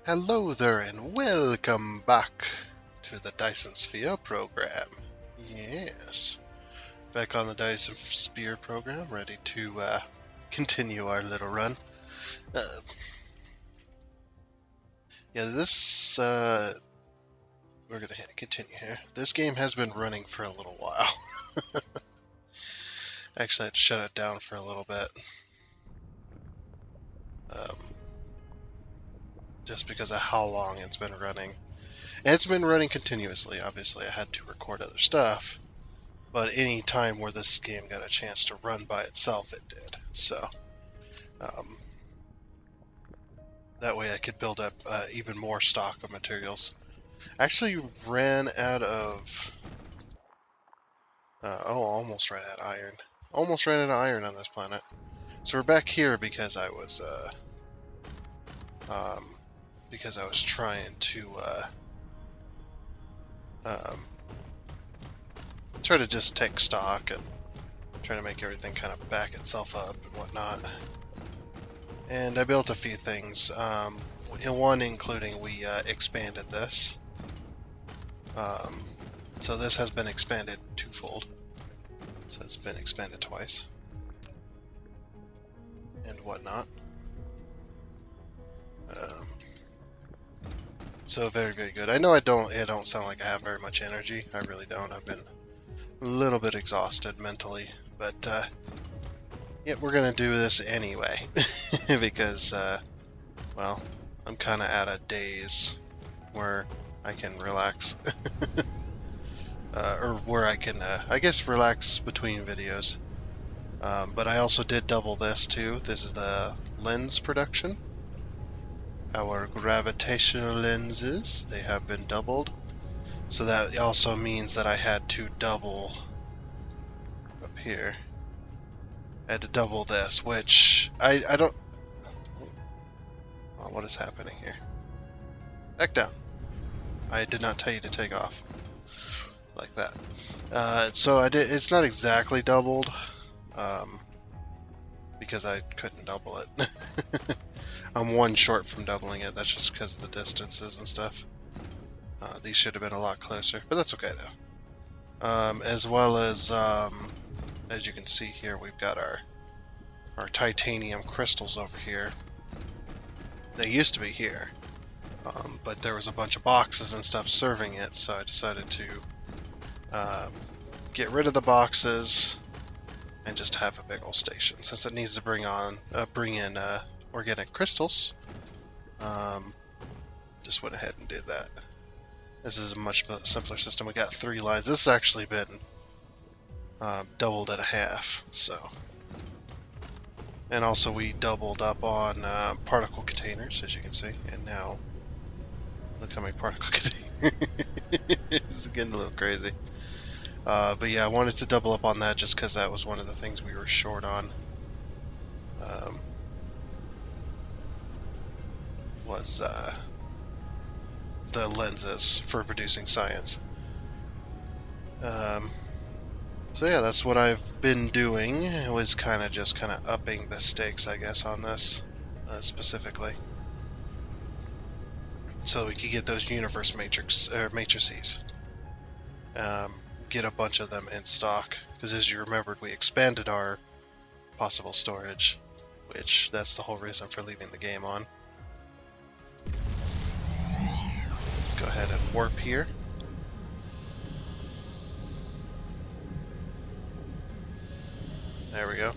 Hello there and welcome back to the Dyson Sphere Program. Yes, back on the Dyson Sphere Program, ready to continue our little run. Uh, we're gonna continue here. This game has been running for a little while. Actually, I had to shut it down for a little bit. Um, just because of how long it's been running. And it's been running continuously, obviously. I had to record other stuff. But any time where this game got a chance to run by itself, it did. So um, that way I could build up even more stock of materials. Actually ran out of... almost ran out of iron. Almost ran out of iron on this planet. So we're back here because I was trying to try to just take stock and try to make everything kind of back itself up and whatnot. And I built a few things. One including we expanded this. So this has been expanded twofold. So it's been expanded twice. And whatnot. So very, very good. I know it don't sound like I have very much energy. I really don't. I've been a little bit exhausted mentally. But yeah, we're gonna do this anyway. Because well, I'm kinda at a daze where I can relax. Or where I can, I guess, relax between videos. But I also did double this too. This is the lens production. Our gravitational lenses, they have been doubled. So that also means that I had to double up here. I had to double this, which I don't... Oh, what is happening here? Back down. I did not tell you to take off. Like that. So I did. It's not exactly doubled. Because I couldn't double it. I'm one short from doubling it. That's just because of the distances and stuff. These should have been a lot closer, but that's okay though. As well as you can see here, we've got our titanium crystals over here. They used to be here, but there was a bunch of boxes and stuff serving it, so I decided to get rid of the boxes and just have a big old station, since it needs to bring in organic crystals. Just went ahead and did that. This is a much simpler system. We got 3 lines. This has actually been doubled at a half. So, and also we doubled up on particle containers, as you can see. And now, look how many particle containers. It's getting a little crazy. But yeah, I wanted to double up on that just because that was one of the things we were short on. Was the lenses for producing science. So yeah, that's what I've been doing. It was kind of upping the stakes, I guess, on this specifically, so we could get those universe matrices. Get a bunch of them in stock, because as you remembered, we expanded our possible storage, which that's the whole reason for leaving the game on. Let's go ahead and warp here. There we go.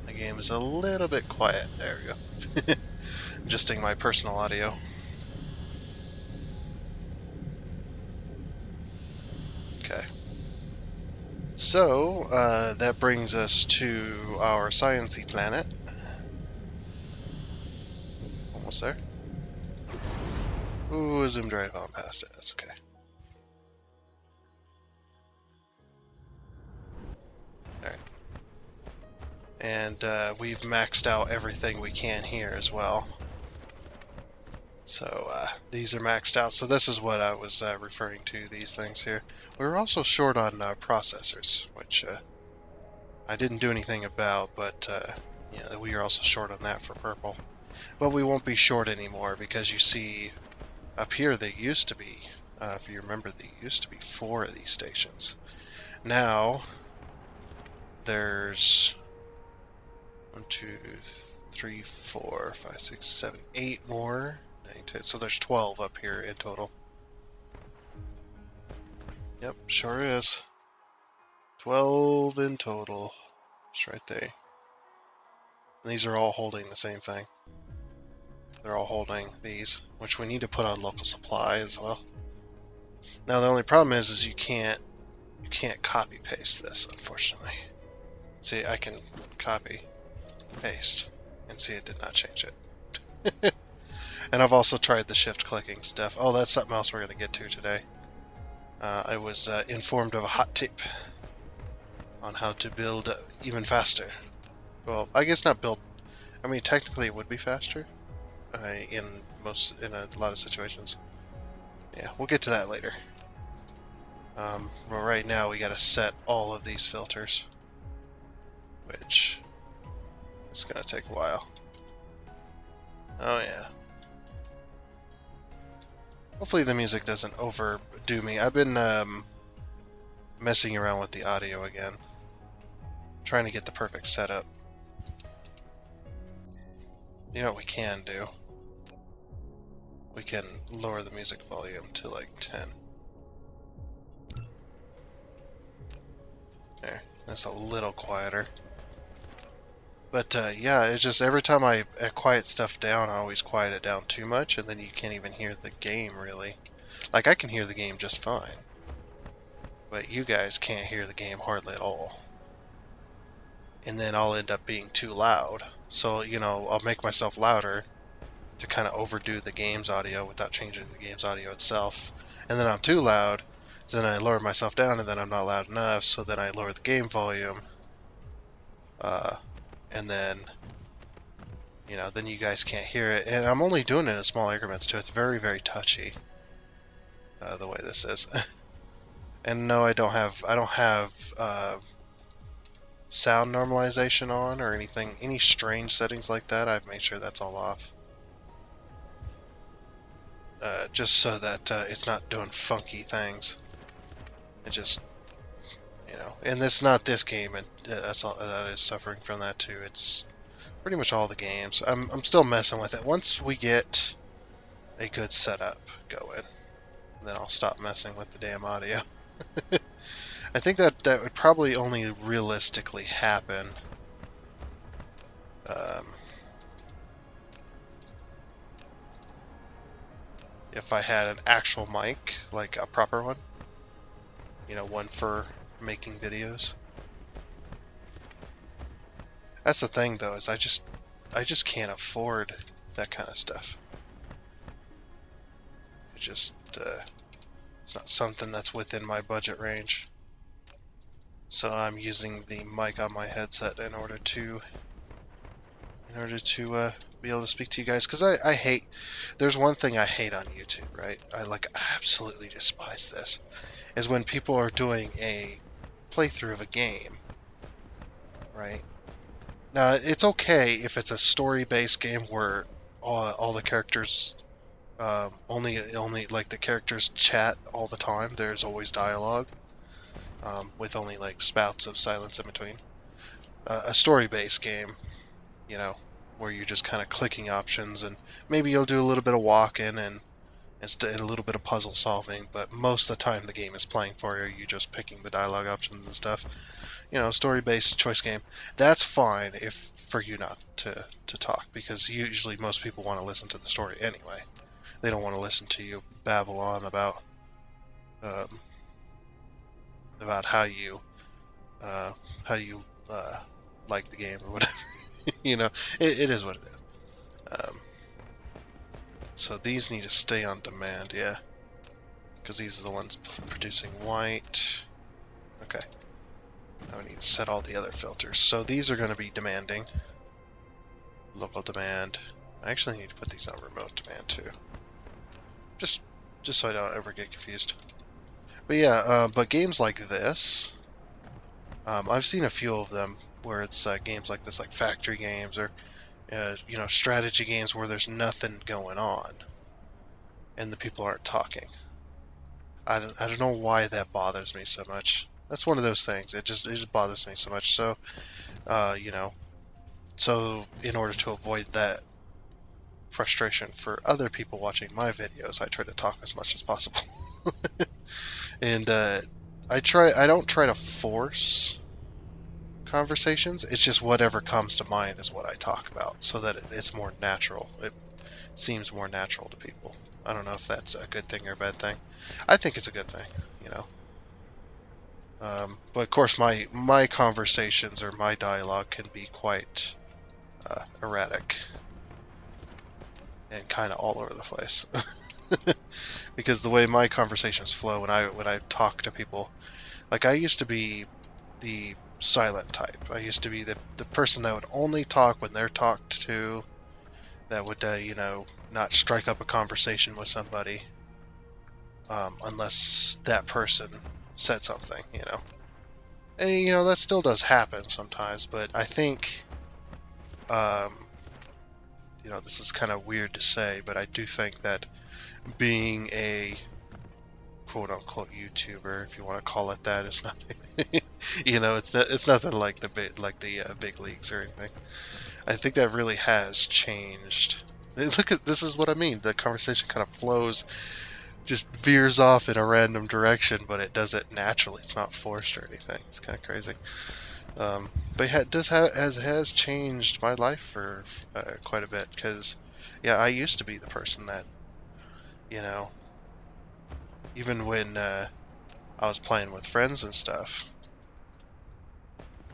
The game is a little bit quiet. There we go. Adjusting my personal audio. Okay. So, that brings us to our sciencey planet. Almost there. Ooh, zoomed right on past it. That's okay. Alright. And we've maxed out everything we can here as well. So these are maxed out. So this is what I was referring to, these things here. We were also short on processors, which I didn't do anything about, but Yeah, we are also short on that for purple. But we won't be short anymore because you see up here there used to be, if you remember, there used to be 4 of these stations. Now there's 1, 2, 3, 4, 5, 6, 7, 8 more. 9, 10. So there's 12 up here in total. Yep, sure is. 12 in total. It's right there. And these are all holding the same thing. They're all holding these, which we need to put on local supply as well. Now the only problem is you can't copy paste this, unfortunately. See, I can copy paste and see it did not change it. And I've also tried the shift clicking stuff. Oh, that's something else we're going to get to today. I was informed of a hot tip on how to build even faster. Well, I guess not build. I mean, technically it would be faster in a lot of situations. Yeah, we'll get to that later. But right now we got to set all of these filters, which is going to take a while. Oh yeah. Hopefully the music doesn't overdo me. I've been messing around with the audio again, trying to get the perfect setup. You know what we can do? We can lower the music volume to like 10. There, that's a little quieter. But yeah, it's just every time I quiet stuff down, I always quiet it down too much, and then you can't even hear the game really. Like I can hear the game just fine, but you guys can't hear the game hardly at all. And then I'll end up being too loud. So, you know, I'll make myself louder to kind of overdo the game's audio without changing the game's audio itself. And then I'm too loud, so then I lower myself down, and then I'm not loud enough, so then I lower the game volume. And then, you know, then you guys can't hear it. And I'm only doing it in small increments too. It's very, very touchy, the way this is. And no, I don't have sound normalization on or anything, any strange settings like that. I've made sure that's all off. Just so that it's not doing funky things. It just, you know, and it's not this game, and that's all that is suffering from that too. It's pretty much all the games. I'm still messing with it. Once we get a good setup going, then I'll stop messing with the damn audio. I think that would probably only realistically happen if I had an actual mic, like a proper one. You know, one for making videos. That's the thing, though, is I just can't afford that kind of stuff. It just it's not something that's within my budget range. So I'm using the mic on my headset in order to be able to speak to you guys, because I hate, there's one thing I hate on YouTube, right? I absolutely despise this, is when people are doing a playthrough of a game, right? Now, it's okay if it's a story-based game where all the characters only like the characters chat all the time. There's always dialogue with only like spouts of silence in between. A story-based game, you know, where you're just kind of clicking options, and maybe you'll do a little bit of walking and a little bit of puzzle solving, but most of the time the game is playing for you. You're just picking the dialogue options and stuff. You know, story-based choice game. That's fine if for you not to talk, because usually most people want to listen to the story anyway. They don't want to listen to you babble on about how you like the game or whatever. You know, it is what it is. So these need to stay on demand, yeah, because these are the ones producing white. Okay. Now we need to set all the other filters. So these are going to be demanding. Local demand. I actually need to put these on remote demand too. Just so I don't ever get confused. But yeah, but games like this, I've seen a few of them where it's games like this, like factory games or strategy games where there's nothing going on and the people aren't talking. I don't know why that bothers me so much. That's one of those things. It just bothers me so much. So you know, so in order to avoid that frustration for other people watching my videos, I try to talk as much as possible. And I don't try to force conversations. It's just whatever comes to mind is what I talk about, so that it's more natural. It seems more natural to people. I don't know if that's a good thing or a bad thing. I think it's a good thing, you know. But of course, my conversations or my dialogue can be quite erratic and kind of all over the place. Because the way my conversations flow when I talk to people, like I used to be the silent type. I used to be the person that would only talk when they're talked to, that would not strike up a conversation with somebody unless that person said something, And that still does happen sometimes, but I think um, this is kind of weird to say, but I do think that being a quote unquote YouTuber, if you want to call it that, it's not it's nothing like the big leagues or anything. I think that really has changed. Look at this is what I mean. The conversation kind of flows, just veers off in a random direction, but it does it naturally. It's not forced or anything. It's kind of crazy. But yeah, it has changed my life for quite a bit, because yeah, I used to be the person that you know even when I was playing with friends and stuff,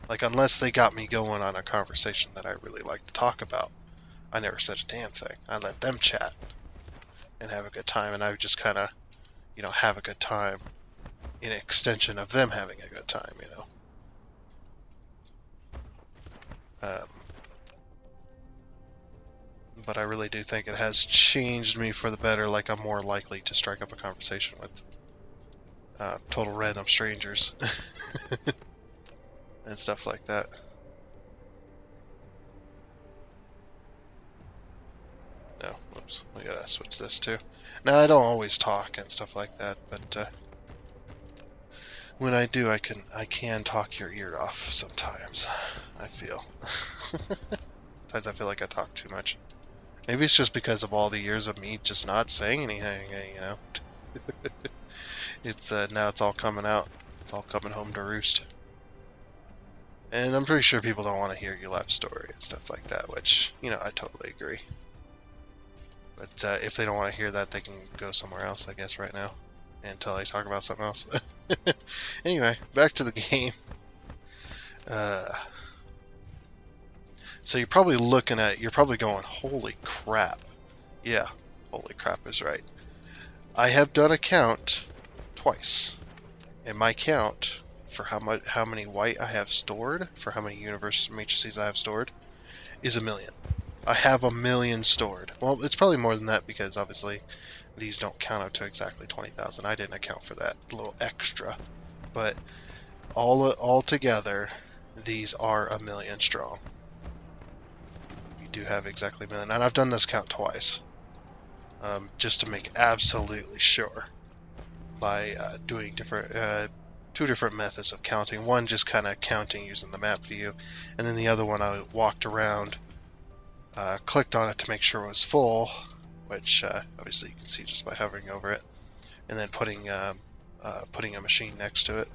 like unless they got me going on a conversation that I really like to talk about, I never said a damn thing. I let them chat and have a good time, and I would just kind of have a good time in extension of them having a good time. Um, but I really do think it has changed me for the better. Like I'm more likely to strike up a conversation with total random strangers and stuff like that. No, whoops, we gotta switch this too. Now I don't always talk and stuff like that, but when I do, I can talk your ear off sometimes. I feel. Sometimes I feel like I talk too much. Maybe it's just because of all the years of me just not saying anything. It's now it's all coming out. It's all coming home to roost. And I'm pretty sure people don't want to hear your life story and stuff like that, which, I totally agree. But if they don't want to hear that, they can go somewhere else, I guess, right now, until I talk about something else. Anyway, back to the game. So you're probably going, holy crap. Yeah, holy crap is right. I have done a count twice. And my count for how many white I have stored, for how many universe matrices I have stored, is 1,000,000. I have 1,000,000 stored. Well, it's probably more than that, because obviously these don't count up to exactly 20,000. I didn't account for that little extra. But all together, these are 1,000,000 strong. You do have exactly 1,000,000. And I've done this count twice. Just to make absolutely sure, by doing two different methods of counting. One just kind of counting using the map view, and then the other one I walked around, clicked on it to make sure it was full, which obviously you can see just by hovering over it, and then putting a machine next to it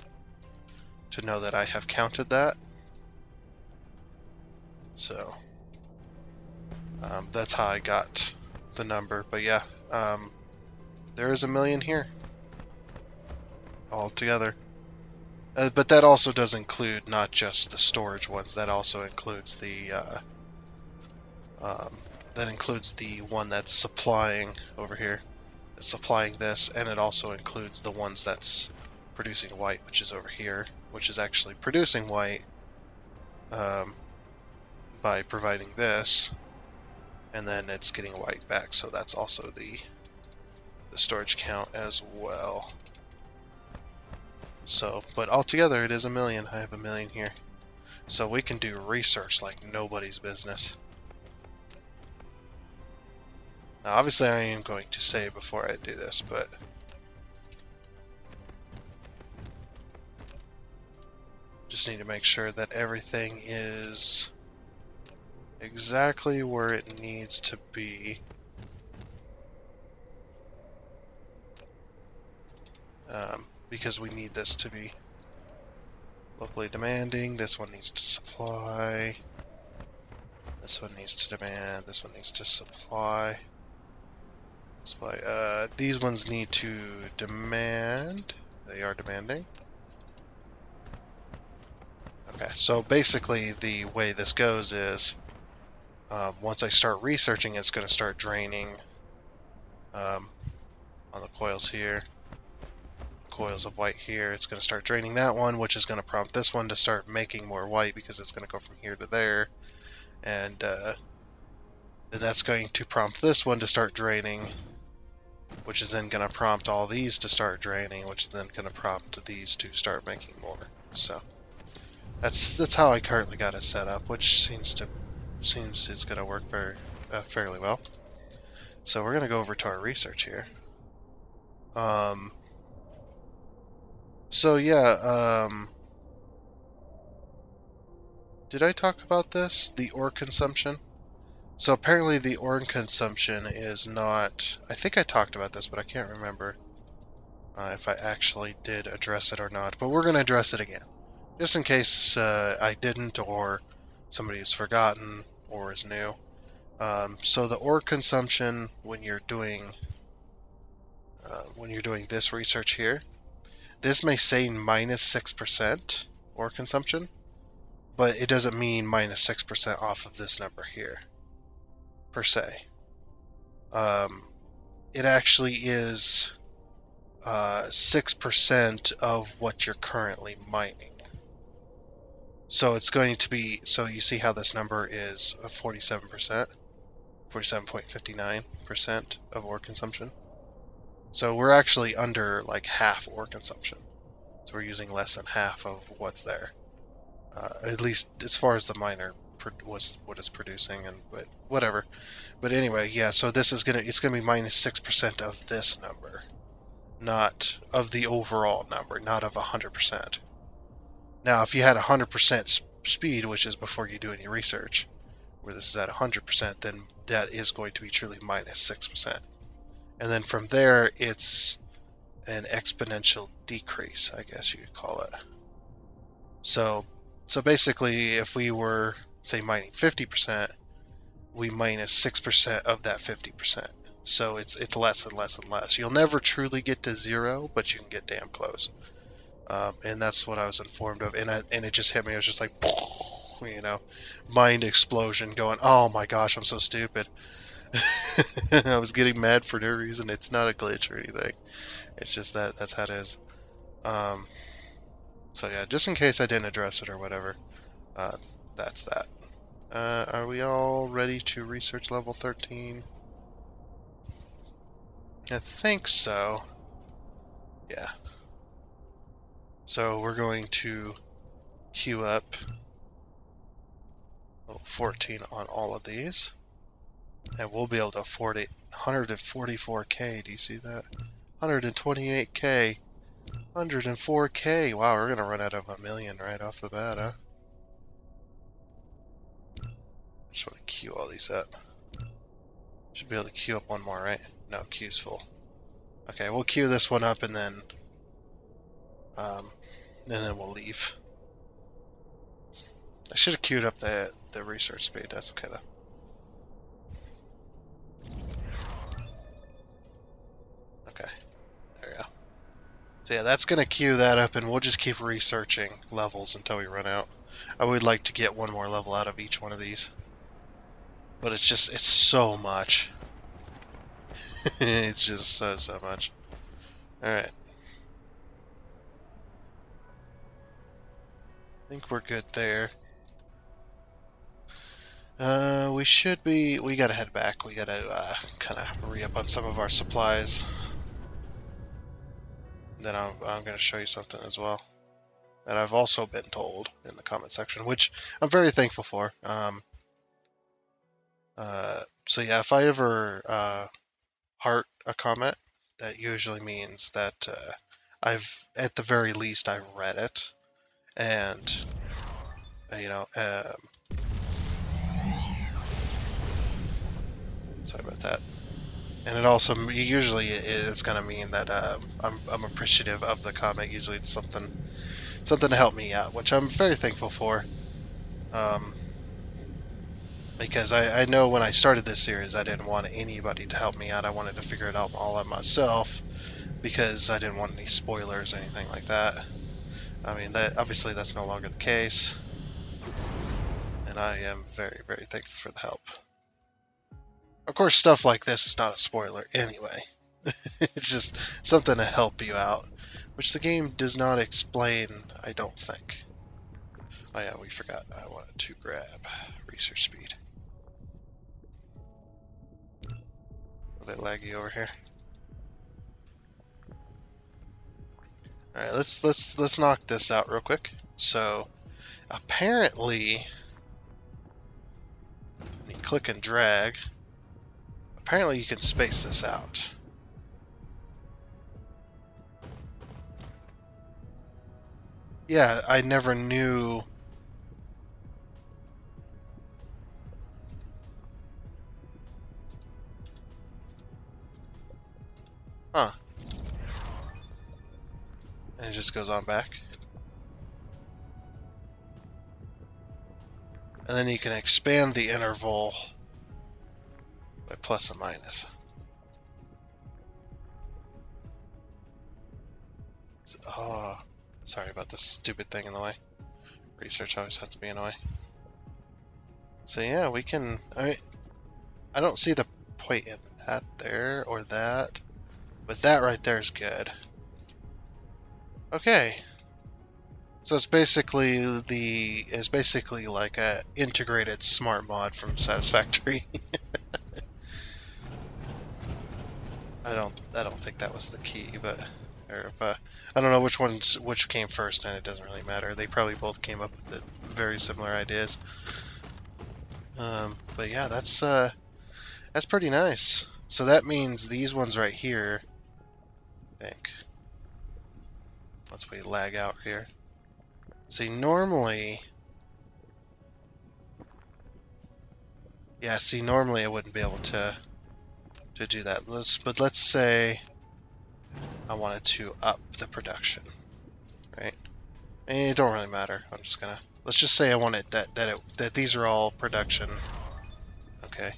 to know that I have counted that. So that's how I got the number. But yeah, there is 1,000,000 here all together. But that also does include not just the storage ones. That also includes the one that's supplying over here. It's supplying this, and it also includes the ones that's producing white, which is over here, which is actually producing white by providing this, and then it's getting white back. So that's also the storage count as well. So, but altogether it is 1,000,000. I have 1,000,000 here. So we can do research like nobody's business. Now, obviously I am going to save before I do this, but just need to make sure that everything is exactly where it needs to be. Because we need this to be locally demanding. This one needs to supply. This one needs to demand. This one needs to supply. These ones need to demand. They are demanding. Okay, so basically the way this goes is once I start researching, it's going to start draining on the coils here. Coils of white here. It's going to start draining that one, which is going to prompt this one to start making more white because it's going to go from here to there. And then that's going to prompt this one to start draining, which is then going to prompt all these to start draining, which is then going to prompt these to start making more. So that's how I currently got it set up, which seems it's going to work very fairly well. So we're going to go over to our research here. So yeah, did I talk about this? The ore consumption? So apparently the ore consumption is not... I think I talked about this, but I can't remember if I actually did address it or not. But we're going to address it again, just in case I didn't, or somebody has forgotten, or is new. So the ore consumption when you're doing this research here, this may say minus 6% ore consumption, but it doesn't mean minus 6% off of this number here, per se. It actually is 6% of what you're currently mining. So it's going to be, so you see how this number is 47%, 47.59% of ore consumption. So we're actually under like half ore consumption. So we're using less than half of what's there. At least as far as the miner was what it's producing, but whatever. But anyway, yeah. So this is it's gonna be minus 6% of this number, not of the overall number, not of 100%. Now, if you had 100% speed, which is before you do any research, where this is at 100%, then that is going to be truly minus 6%. And then from there, it's an exponential decrease, I guess you could call it. So basically, if we were, say, mining 50%, we minus 6% of that 50%. So it's less and less and less. You'll never truly get to zero, but you can get damn close. And that's what I was informed of. And it just hit me. I was just like, mind explosion going, oh my gosh, I'm so stupid. I was getting mad for no reason. It's not a glitch or anything. It's just that's how it is. So yeah, just in case I didn't address it or whatever, that's that. Are we all ready to research level 13? I think so. Yeah. So we're going to queue up level 14 on all of these. And we'll be able to afford it. 144k, do you see that? 128k. 104k. Wow, we're gonna run out of $1 million right off the bat, huh? Just want to queue all these up. Should be able to queue up one more, right? No, queue's full. Okay, we'll queue this one up and then we'll leave. I should have queued up the research speed. That's okay though. Okay, there we go. So yeah, that's gonna queue that up, and we'll just keep researching levels until we run out. I would like to get one more level out of each one of these, but it's so much. It's just so much. All right. I think we're good there. We should be. We gotta head back. We gotta kind of re-up on some of our supplies. Then I'm gonna show you something as well. that I've also been told in the comment section, which I'm very thankful for. So yeah, if I ever heart a comment, that usually means that at the very least, I've read it, and sorry about that. And it also usually it's gonna mean that I'm appreciative of the comment. Usually it's something to help me out, which I'm very thankful for. Um, because I know when I started this series, I didn't want anybody to help me out. I wanted to figure it out all out myself because I didn't want any spoilers or anything like that. I mean, that obviously that's no longer the case, and I am very, very thankful for the help. Of course, stuff like this is not a spoiler anyway. It's just something to help you out, which the game does not explain, I don't think. Oh yeah, we forgot. I wanted to grab research speed. A bit laggy over here. All right, let's knock this out real quick. So apparently, when you click and drag, apparently you can space this out. Yeah, I never knew. Huh. And it just goes on back. And then you can expand the interval by plus and minus. Oh, sorry about this stupid thing in the way. Research always has to be in the way. So yeah, we can. I don't see the point in that there or that, but that right there is good. Okay. So it's basically like a integrated smart mod from Satisfactory. I don't think that was the key, but or if, I don't know which came first, and it doesn't really matter. They probably both came up with very similar ideas. But yeah, that's pretty nice. So that means these ones right here, I think. Once we lag out here. See, normally, normally I wouldn't be able to do that. But let's say I wanted to up the production, right? And it don't really matter. Let's just say I wanted that these are all production. Okay.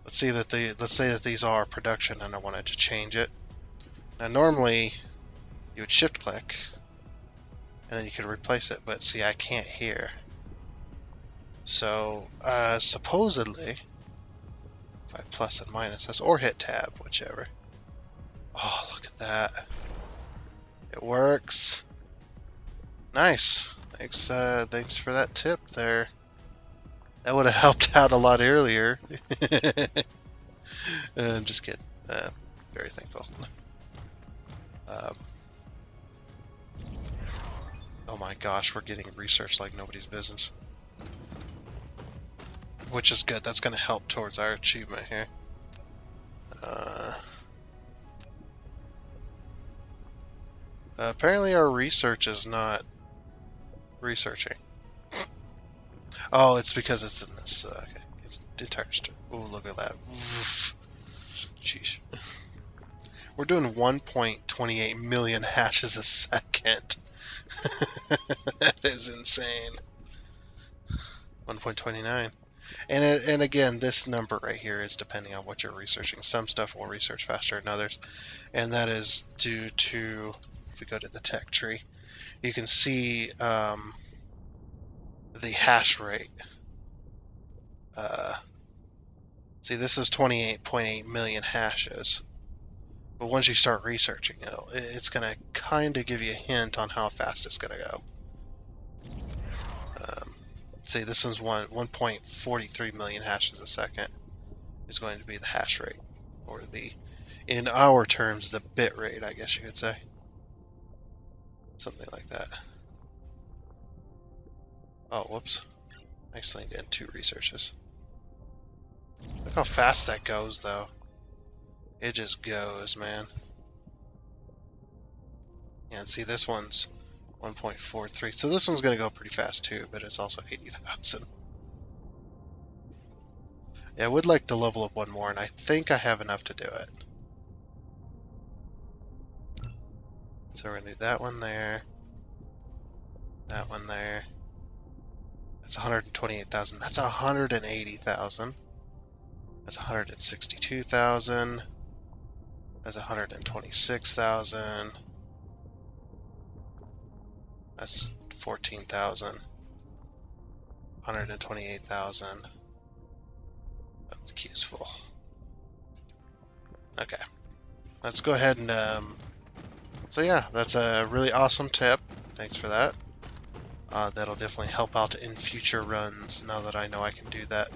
Let's say that these are production, and I wanted to change it. Now normally you would shift click, and then you could replace it. But see, I can't here. So supposedly, if I plus and minus this, or hit tab, whichever. Oh, look at that! It works. Nice. Thanks for that tip there. That would have helped out a lot earlier. I'm just kidding. Very thankful. Oh my gosh, we're getting research like nobody's business. Which is good. That's going to help towards our achievement here. Apparently our research is not researching. Oh, it's because it's in this. Okay, it's entire. Oh, look at that. Jeez. We're doing 1.28 million hashes a second. That is insane. 1.29. And again, this number right here is depending on what you're researching. Some stuff will research faster than others, and that is due to, if we go to the tech tree, you can see the hash rate. See, this is 28.8 million hashes. But once you start researching it, it's going to kind of give you a hint on how fast it's going to go. See, this is 1.43 million hashes a second is going to be the hash rate, or in our terms, the bit rate, I guess you could say. Something like that. Oh, whoops. Actually, getting 2 researches. Look how fast that goes, though. It just goes, man. Yeah, and see, this one's 1.43. So this one's going to go pretty fast, too, but it's also 80,000. Yeah, I would like to level up one more, and I think I have enough to do it. So we're going to do that one there. That one there. That's 128,000. That's 180,000. That's 162,000. That's 126,000. That's 14,000. 128,000. Oh, the queue's full. Okay. Let's go ahead and, so yeah, that's a really awesome tip. Thanks for that. That'll definitely help out in future runs now that I know I can do that.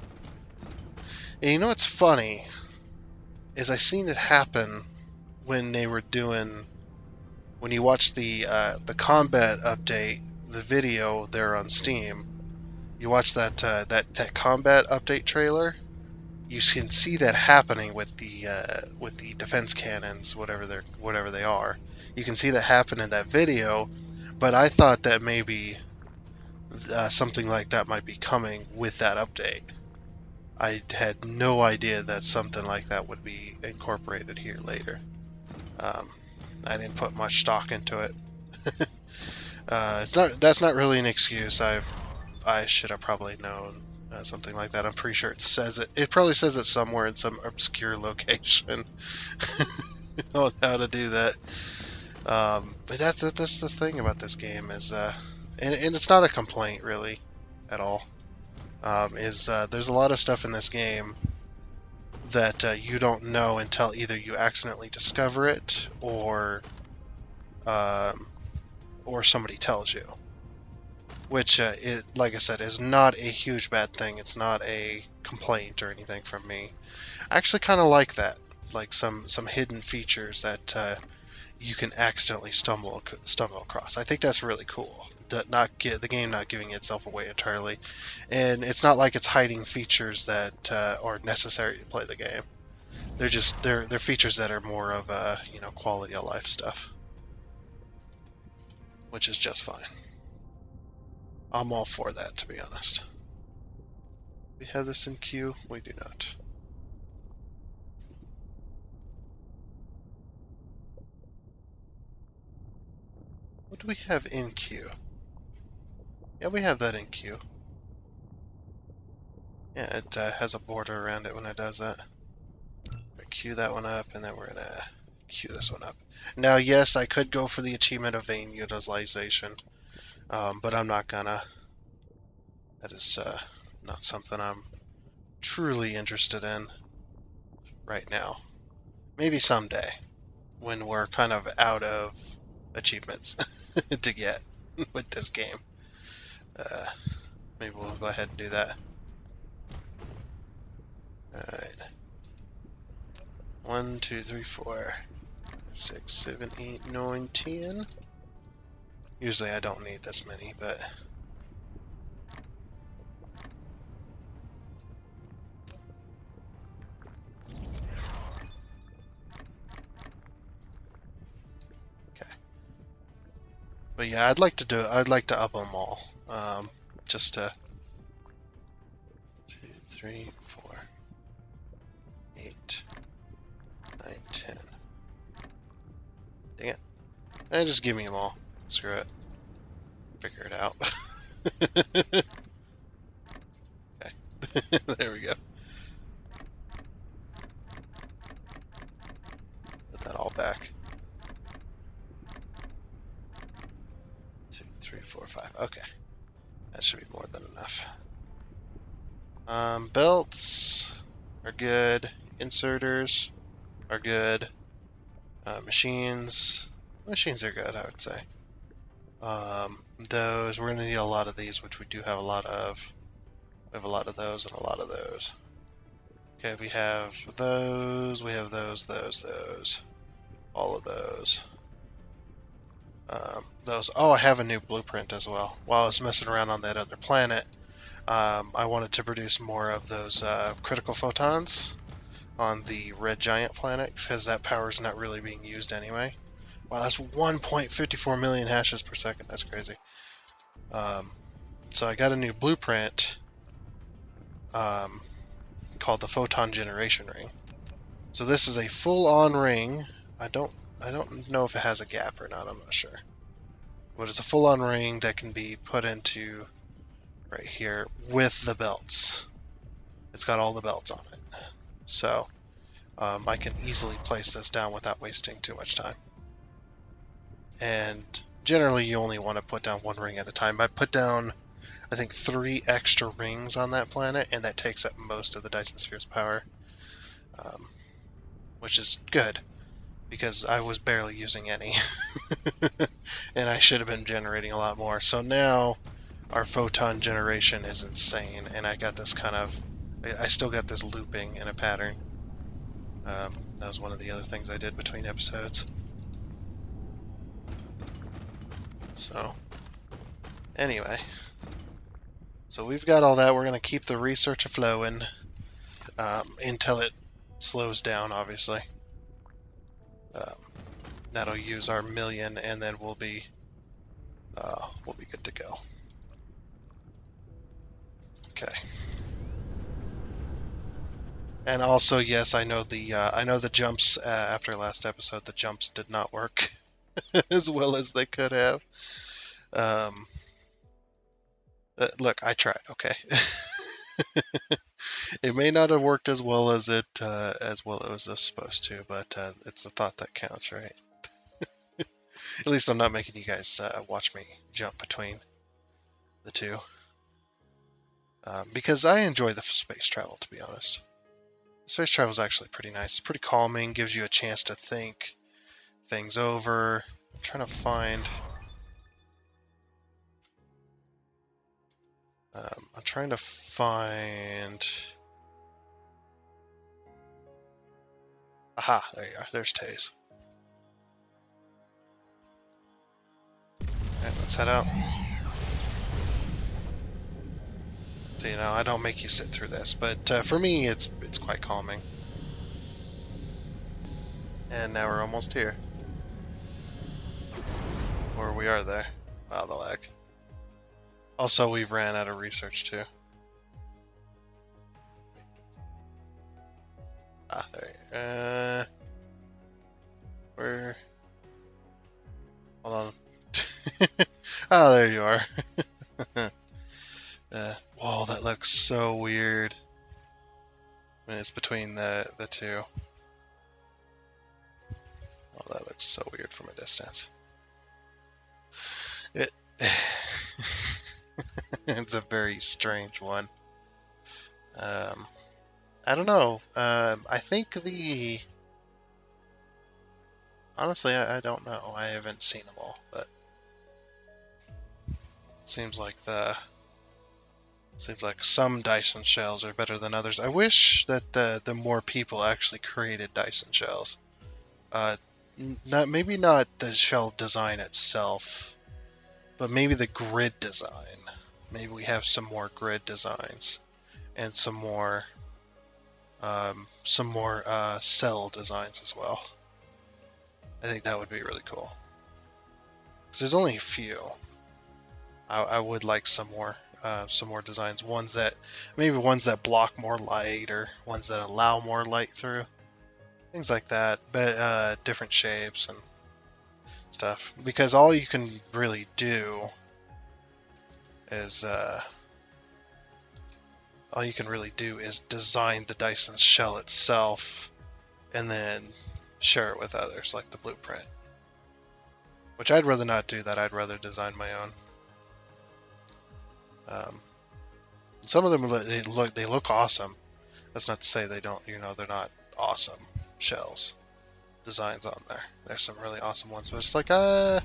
And you know what's funny is I seen it happen when they were doing, when you watch the combat update, the video there on Steam. You watch that that combat update trailer. You can see that happening with the defense cannons, whatever they are. You can see that happen in that video, but I thought that maybe something like that might be coming with that update. I had no idea that something like that would be incorporated here later. I didn't put much stock into it. That's not really an excuse. I should have probably known something like that. I'm pretty sure it says it. It probably says it somewhere in some obscure location on how to do that. But that's the thing about this game is, and it's not a complaint really, at all. There's a lot of stuff in this game that you don't know until either you accidentally discover it or somebody tells you. Which, like I said, is not a huge bad thing. It's not a complaint or anything from me. I actually kind of like that, like some hidden features that you can accidentally stumble across. I think that's really cool. The game not giving itself away entirely, and it's not like it's hiding features that are necessary to play the game. They're features that are more of quality of life stuff, which is just fine. I'm all for that, to be honest. We have this in queue? We do not. What do we have in queue? Yeah, we have that in queue. Yeah, it has a border around it when it does that. We'll queue that one up, and then we're gonna queue this one up. Now, yes, I could go for the achievement of vein utilization, but I'm not gonna. That is not something I'm truly interested in right now. Maybe someday, when we're kind of out of achievements to get with this game. Maybe we'll go ahead and do that. Alright. 1, 2, 3, 4, 6, 7, 8, 9, 10. Usually I don't need this many, but... Okay. But yeah, I'd like to up them all. Just to... 2, 3, 4, 8, 9, 10. Dang it. Just give me them all. Screw it. Figure it out. Okay. There we go. Put that all back. 2, 3, 4, 5. Okay. That should be more than enough. Belts are good. Inserters are good. Machines are good, I would say. Those, we're going to need a lot of these, which we do have a lot of. We have a lot of those and a lot of those. Okay, we have those, we have those, all of those. those. Oh, I have a new blueprint as well. While I was messing around on that other planet, I wanted to produce more of those critical photons on the red giant planet because that power is not really being used anyway. Wow, that's 1.54 million hashes per second. That's crazy. So I got a new blueprint called the photon generation ring. So this is a full-on ring. I don't know if it has a gap or not. I'm not sure. But it's a full-on ring that can be put into right here with the belts. It's got all the belts on it. So I can easily place this down without wasting too much time. And generally you only want to put down one ring at a time. I put down, I think, 3 extra rings on that planet, and that takes up most of the Dyson Sphere's power, which is good, because I was barely using any. And I should have been generating a lot more. So now our photon generation is insane, and I got this I still got this looping in a pattern. That was one of the other things I did between episodes. So, anyway. So we've got all that. We're going to keep the research flowing until it slows down, obviously. That'll use our million, and then we'll be good to go. Okay. And also, yes, I know the jumps after last episode. The jumps did not work as well as they could have. Look, I tried. Okay. It may not have worked as well as it was supposed to, but it's the thought that counts, right? At least I'm not making you guys watch me jump between the two, because I enjoy the space travel. To be honest, space travel is actually pretty nice. It's pretty calming. Gives you a chance to think things over. I'm trying to find. I'm trying to find. Aha! There you are. There's Taze. Alright, let's head out. So, I don't make you sit through this, but for me, it's quite calming. And now we're almost here. Or we are there. Wow, the lag. Also, we've ran out of research, too. Ah, there. Where? Hold on. Oh, there you are. Whoa, that looks so weird. I mean, it's between the two. Oh, that looks so weird from a distance. It's a very strange one. I don't know. I think honestly, I don't know. I haven't seen them all, but seems like some Dyson shells are better than others. I wish that the more people actually created Dyson shells. Maybe not the shell design itself, but maybe the grid design. Maybe we have some more grid designs and some more cell designs as well. I think that would be really cool. Because there's only a few. I would like some more designs. Ones that block more light, or ones that allow more light through. Things like that, but different shapes and stuff. Because all you can really do is design the Dyson shell itself, and then share it with others, like the blueprint. Which I'd rather not do that. I'd rather design my own. Some of them they look awesome. That's not to say they don't. They're not awesome shells designs on there. There's some really awesome ones, but it's like I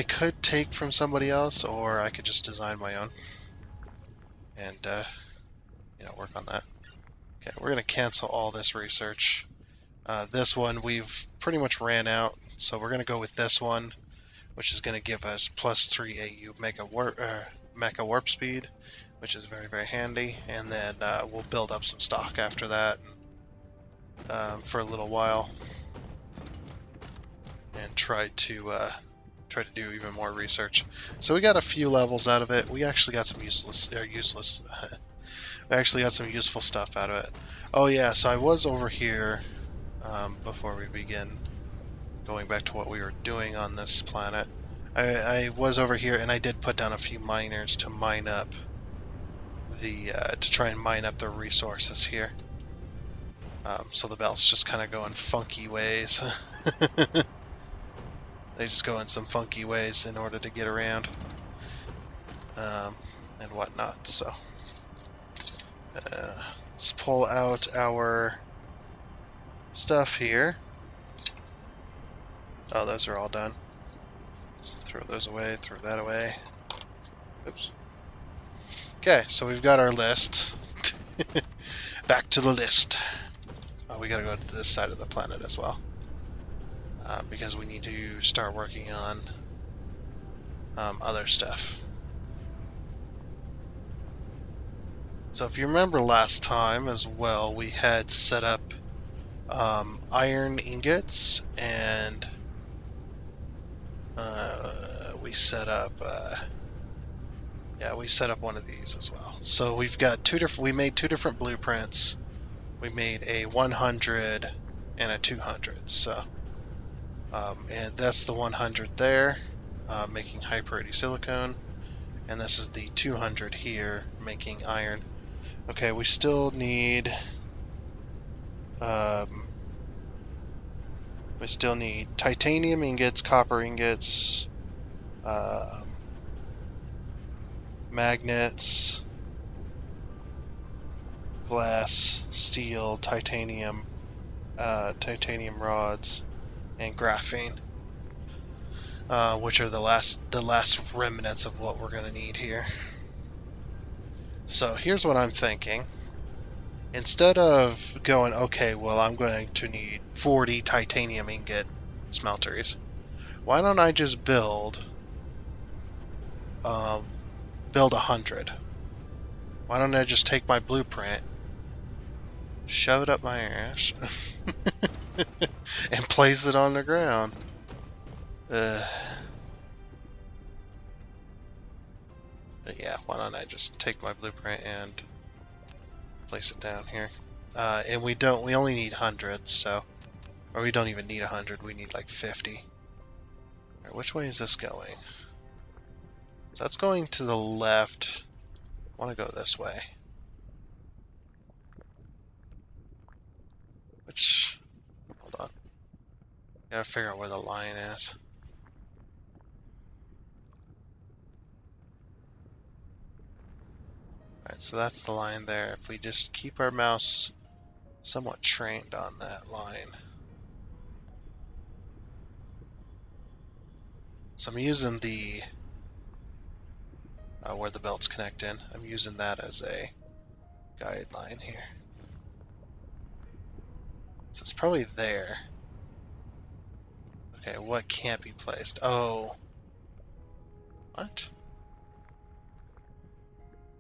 could take from somebody else, or I could just design my own and work on that. Okay, we're gonna cancel all this research. This one we've pretty much ran out, so we're gonna go with this one. which is going to give us +3 AU mecha warp speed, which is very, very handy. And then we'll build up some stock after that for a little while, and try to do even more research. So we got a few levels out of it. We actually got some useless. We actually got some useful stuff out of it. Oh yeah, so I was over here before we begin going back to what we were doing on this planet. I was over here and I did put down a few miners to mine up to try and mine up the resources here. So the belts just kind of go in funky ways. They just go in some funky ways in order to get around and whatnot. So let's pull out our stuff here. Oh, those are all done. Throw those away, throw that away. Oops. Okay, so we've got our list. Back to the list. Oh, we gotta go to this side of the planet as well. Because we need to start working on other stuff. So if you remember last time as well, we had set up iron ingots, and we set up one of these as well. So we've got we made two different blueprints. We made a 100 and a 200. So and that's the 100 there, making high purity silicone, and this is the 200 here, making iron. Okay, we still need titanium ingots, copper ingots, magnets, glass, steel, titanium rods, and graphene, which are the last remnants of what we're going to need here. So here's what I'm thinking. Instead of going, okay, well, I'm going to need 40 titanium ingot smelters, why don't I just build 100? Why don't I just take my blueprint, shove it up my ass, and place it on the ground? But yeah, why don't I just take my blueprint and place it down here? And we only need 100, so, or we don't even need 100, we need like 50. Alright, which way is this going? So that's going to the left. I want to go this way. Hold on. Gotta figure out where the line is. Alright, so that's the line there. If we just keep our mouse somewhat trained on that line. So I'm using the where the belts connect in. I'm using that as a guideline here. So it's probably there. Okay, what can't be placed? Oh. What?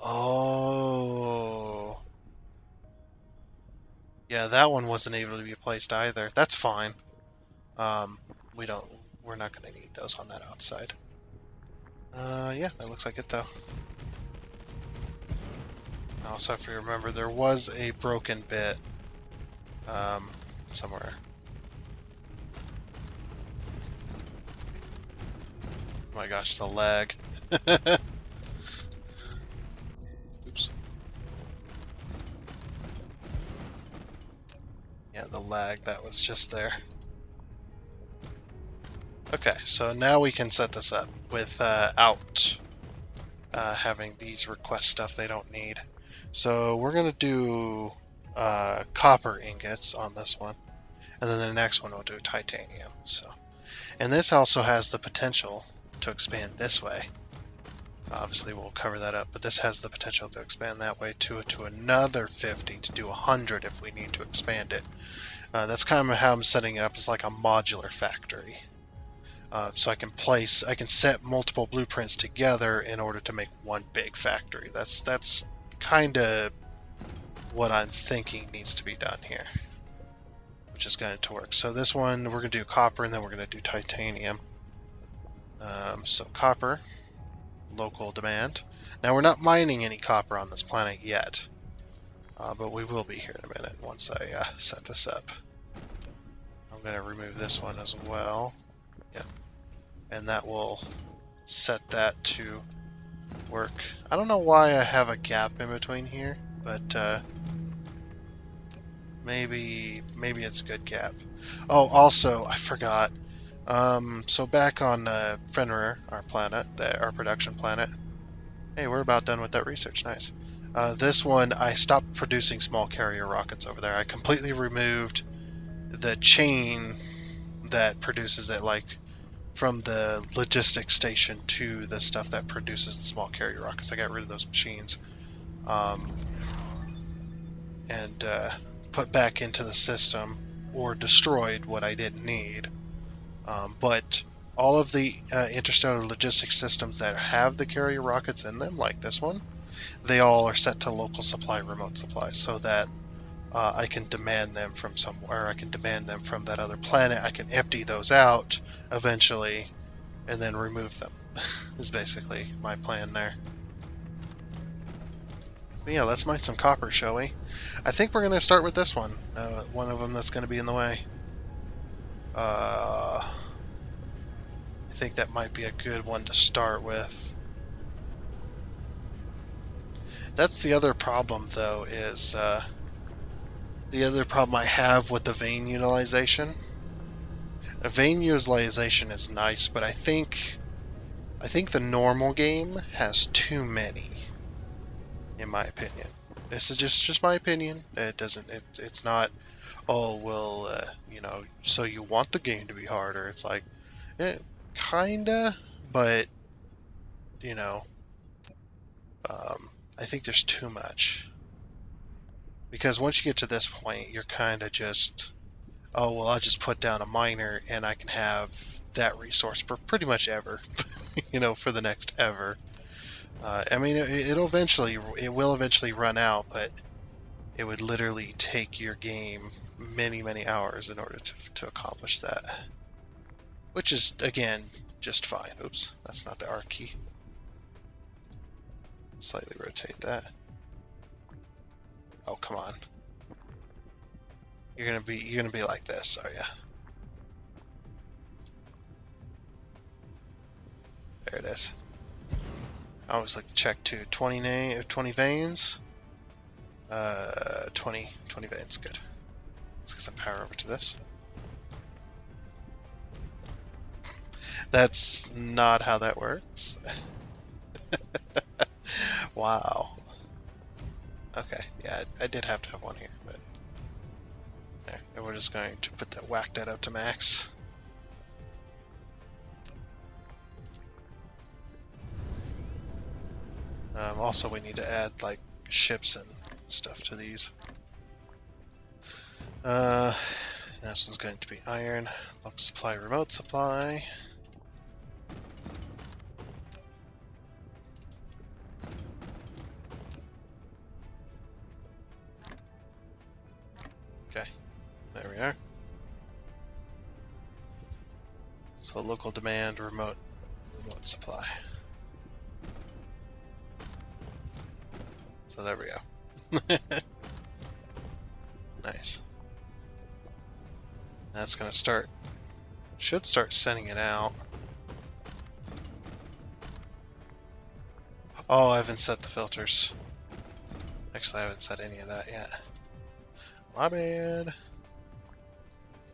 Oh. Yeah, that one wasn't able to be placed either. That's fine. We're not going to need those on that outside. Yeah, that looks like it though. Also, if you remember, there was a broken bit somewhere. Oh my gosh, the lag. Oops. Yeah, the lag that was just there. Okay, so now we can set this up without having these request stuff they don't need. So we're going to do copper ingots on this one, and then the next one we'll do titanium. So, and this also has the potential to expand this way. Obviously we'll cover that up, but this has the potential to expand that way to another 50 to do 100 if we need to expand it. That's kind of how I'm setting it up, as like a modular factory. So I can set multiple blueprints together in order to make one big factory. That's kind of what I'm thinking needs to be done here, which is going to work. So this one, we're going to do copper, and then we're going to do titanium. So copper, local demand. Now we're not mining any copper on this planet yet, but we will be here in a minute once I set this up. I'm going to remove this one as well. Yep. And that will set that to work. I don't know why I have a gap in between here, but maybe it's a good gap. Oh, also, I forgot. So back on Fenrir, our planet, our production planet. Hey, we're about done with that research. Nice. This one, I stopped producing small carrier rockets over there. I completely removed the chain that produces it, like from the logistics station to the stuff that produces the small carrier rockets. I got rid of those machines, and put back into the system, or destroyed what I didn't need. But all of the interstellar logistics systems that have the carrier rockets in them, like this one, they all are set to local supply, remote supply, so that I can demand them from somewhere. I can demand them from that other planet. I can empty those out eventually, and then remove them. Is basically my plan there. But yeah, let's mine some copper, shall we? I think we're going to start with this one. One of them that's going to be in the way. I think that might be a good one to start with. That's the other problem, though, is the other problem I have with the vein utilization. A vein utilization is nice, but I think the normal game has too many, in my opinion. This is just my opinion. It doesn't. It's not. Oh well, so you want the game to be harder? It's like, kinda, but you know, I think there's too much. Because once you get to this point, you're kind of just, oh, well, I'll just put down a miner and I can have that resource for pretty much ever, for the next ever. I mean, it will eventually run out, but it would literally take your game many, many hours in order to accomplish that. Which is, again, just fine. Oops, that's not the R key. Slightly rotate that. Oh, come on. You're gonna be like this, are ya? There it is. I always like to check too. 20 veins. 20 veins, good. Let's get some power over to this. That's not how that works. Wow. Okay, yeah, I did have to have one here, but there. And we're just going to whack that up to max. Also, we need to add like ships and stuff to these. This one's going to be iron, local supply, remote supply. Okay, there we are. So local demand, remote supply. So there we go. Nice. That's gonna should start sending it out. Oh, I haven't set the filters. Actually, I haven't set any of that yet. My bad.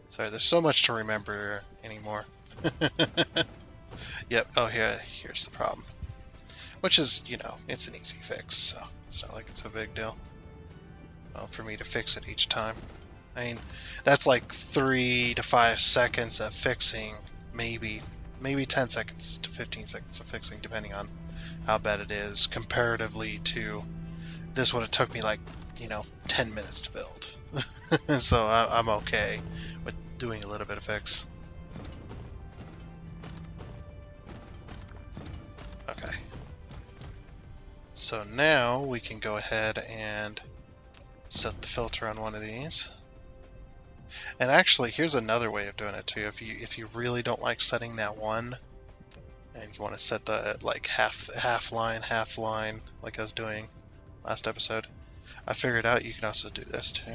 Sorry, there's so much to remember anymore. Yep, oh, here's the problem. Which is, it's an easy fix, so it's not like it's a big deal for me to fix it each time. I mean, that's like 3 to 5 seconds of fixing, maybe 10 seconds to 15 seconds of fixing, depending on how bad it is, comparatively to this would have took me like, 10 minutes to build. So I'm okay with doing a little bit of fix. So now we can go ahead and set the filter on one of these. And actually, here's another way of doing it too. If you really don't like setting that one, and you want to set the like half line, like I was doing last episode, I figured out you can also do this too.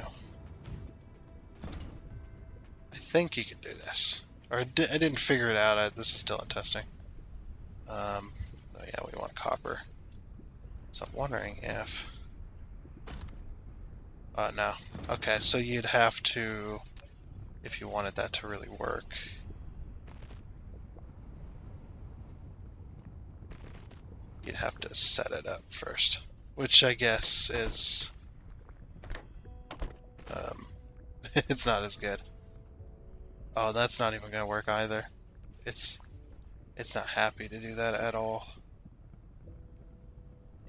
I think you can do this, or I didn't figure it out. This is still in testing. Oh yeah, we want copper. So I'm wondering if. No. Okay, so you'd have to, if you wanted that to really work. You'd have to set it up first, which I guess is it's not as good. Oh, that's not even gonna work either. It's not happy to do that at all.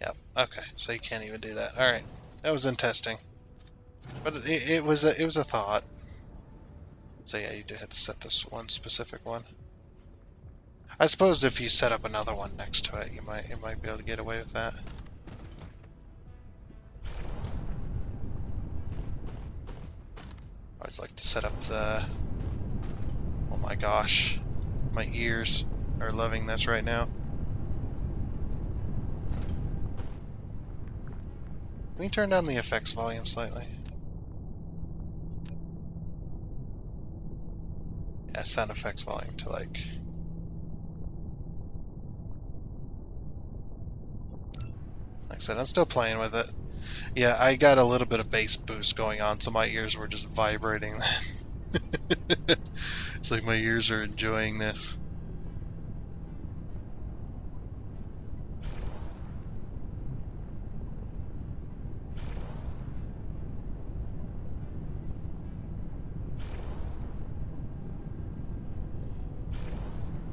Yep. Okay, so you can't even do that. All right, that was in testing, but it was a thought. So yeah, you do have to set this one specific one. I suppose if you set up another one next to it, you might be able to get away with that. I always like to set up the. Oh my gosh, my ears are loving this right now. Can we turn down the effects volume slightly? Yeah, sound effects volume to like. Like I said, I'm still playing with it. Yeah, I got a little bit of bass boost going on, so my ears were just vibrating. It's like my ears are enjoying this.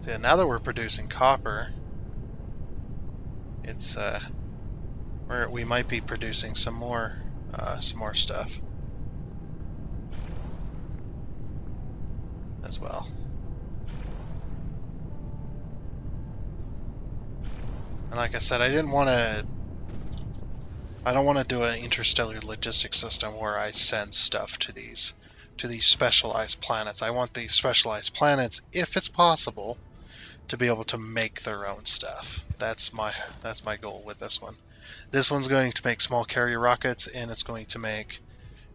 So yeah, now that we're producing copper, it's we might be producing some more stuff as well. And like I said, I don't want to do an interstellar logistics system where I send stuff to these specialized planets. I want these specialized planets, if it's possible, to be able to make their own stuff. That's my goal with this one. This one's going to make small carrier rockets, and it's going to make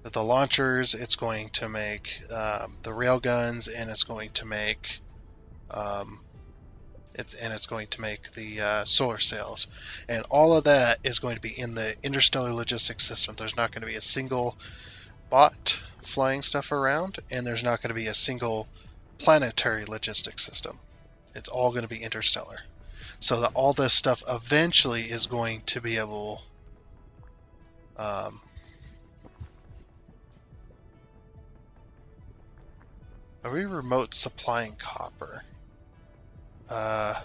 the launchers. It's going to make the railguns, and it's going to make it's going to make the solar sails, and all of that is going to be in the interstellar logistics system. There's not going to be a single bot flying stuff around, and there's not going to be a single planetary logistics system. It's all going to be interstellar. So that all this stuff eventually is going to be able. Are we remote supplying copper? No,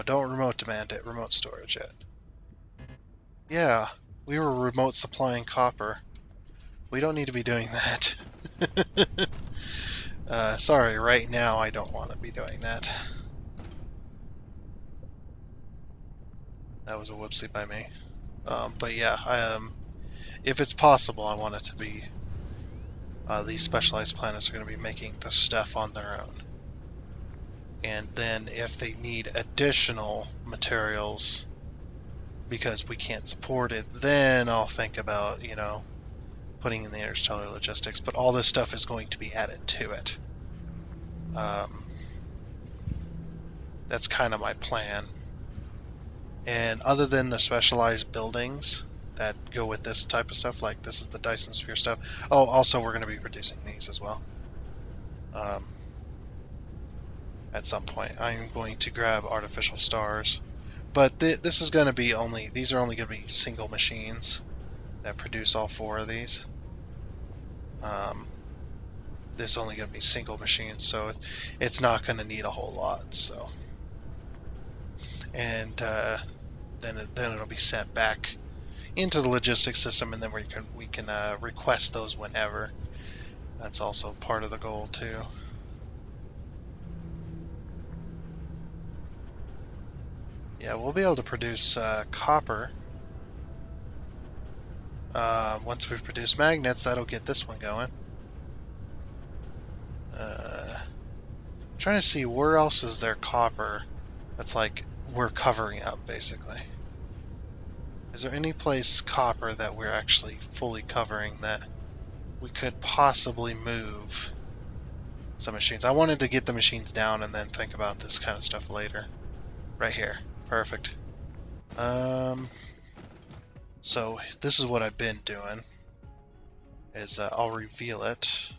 don't remote demand it. Remote storage it. Yeah, we were remote supplying copper. We don't need to be doing that. Sorry, right now I don't want to be doing that. That was a whoopsie by me. But yeah, if it's possible, I want it to be these specialized planets are going to be making the stuff on their own. And then if they need additional materials because we can't support it, then I'll think about, putting in the interstellar logistics. But all this stuff is going to be added to it. That's kind of my plan. And other than the specialized buildings that go with this type of stuff, like this is the Dyson Sphere stuff. Oh, also we're going to be producing these as well. At some point, I'm going to grab artificial stars, but this is going to be these are only going to be single machines that produce all 4 of these. This is only going to be single machines, so it's not going to need a whole lot. So, and then it'll be sent back into the logistics system, and then we can request those whenever. That's also part of the goal too. Yeah, we'll be able to produce copper. Once we produce magnets, that'll get this one going. Trying to see where else is there copper that's like we're covering up, basically. Is there any place copper that we're actually fully covering that we could possibly move some machines? I wanted to get the machines down and then think about this kind of stuff later. Right here. Perfect. So this is what I've been doing, is I'll reveal it.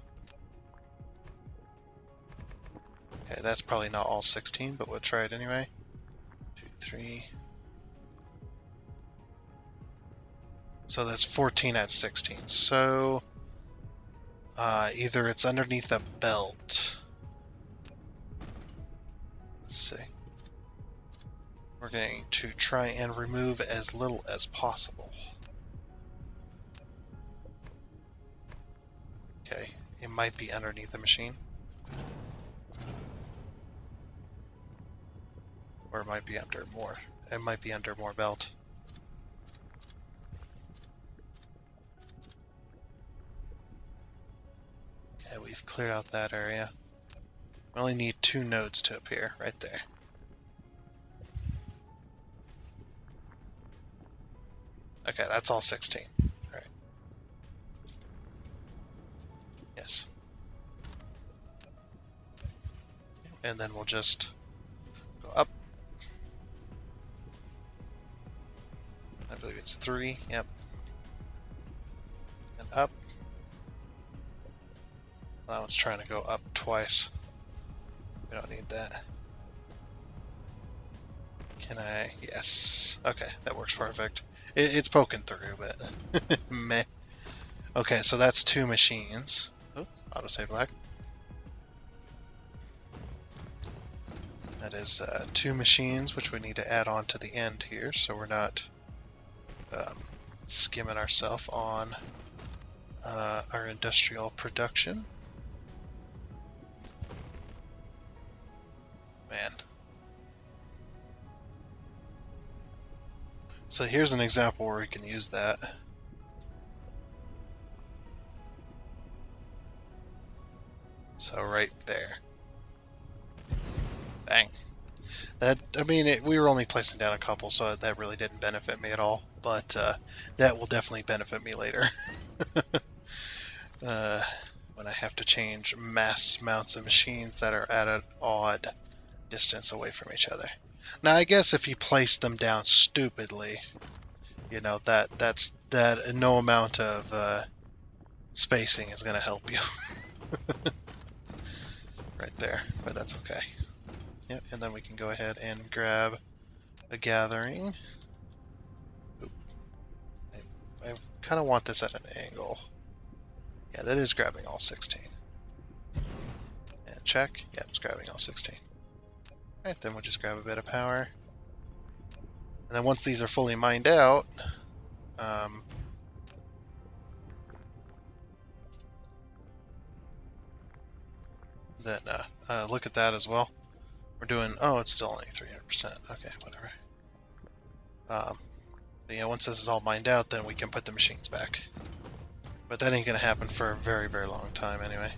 Okay, that's probably not all 16, but we'll try it anyway. 2, 3. So that's 14 out of 16. So either it's underneath a belt. Let's see. We're going to try and remove as little as possible. Okay, it might be underneath the machine. Or it might be under more. It might be under more belt. Okay, we've cleared out that area. We only need 2 nodes to appear, right there. Okay, that's all 16. Alright. Yes. And then we'll just go up. I believe it's 3, yep. And up. That one's trying to go up twice. We don't need that. Can I? Yes. Okay, that works perfect. It's poking through, but meh. Okay, so that's 2 machines. Oh, autosave lag. That is 2 machines, which we need to add on to the end here, so we're not skimming ourselves on our industrial production. Man. So here's an example where we can use that. So right there. Bang. That, I mean, we were only placing down a couple, so that really didn't benefit me at all. But that will definitely benefit me later. When I have to change mass amounts of machines that are at an odd distance away from each other. Now, I guess if you place them down stupidly, you know, that no amount of spacing is going to help you. Right there, but that's okay. Yep, and then we can go ahead and grab a gathering. Oop. I kind of want this at an angle. Yeah, that is grabbing all 16. And check. Yeah, it's grabbing all 16. Alright, then we'll just grab a bit of power. And then once these are fully mined out, then look at that as well. We're doing, oh, it's still only 300%. Okay, whatever. But yeah, once this is all mined out, then we can put the machines back. But that ain't gonna happen for a very, very long time anyway.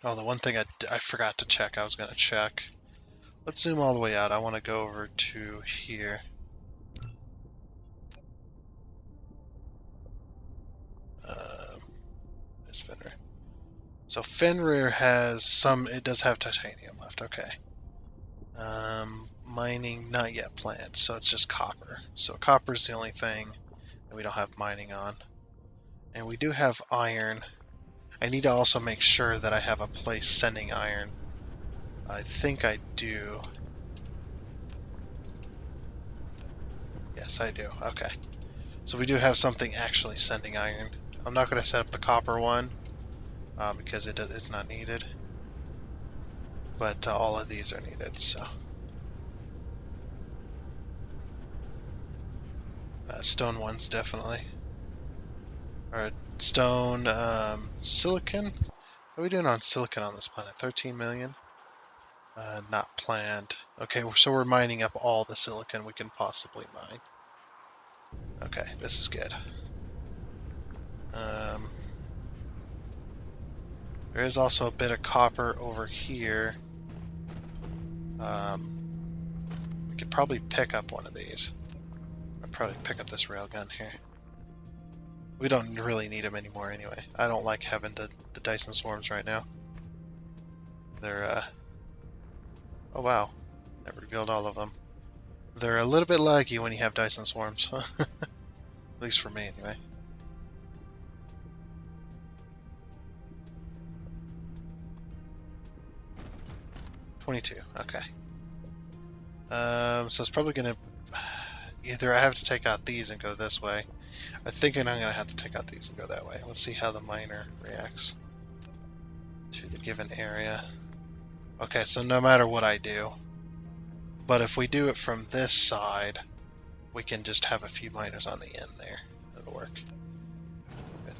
Oh, the one thing I forgot to check, I was gonna check. Let's zoom all the way out. I want to go over to here. There's Fenrir. So Fenrir has some, it does have titanium left, okay. Mining, not yet planned, so it's just copper. So copper is the only thing that we don't have mining on. And we do have iron. I need to also make sure that I have a place sending iron. I think I do. Yes, I do. Okay. So we do have something actually sending iron. I'm not going to set up the copper one because it's not needed. But all of these are needed, so. Stone ones, definitely. Or stone, silicon. What are we doing on silicon on this planet? 13 million? Not planned. Okay, so we're mining up all the silicon we can possibly mine. Okay, this is good. There is also a bit of copper over here. We could probably pick up one of these. I'd probably pick up this railgun here. We don't really need them anymore anyway. I don't like having the Dyson swarms right now. They're, oh wow, that revealed all of them. They're a little bit laggy when you have Dyson swarms. At least for me anyway. $22, okay. So it's probably gonna... Either I have to take out these and go this way. I'm thinking I'm gonna have to take out these and go that way. Let's see how the miner reacts to the given area. Okay, so no matter what I do, but if we do it from this side, we can just have a few miners on the end there. That'll work.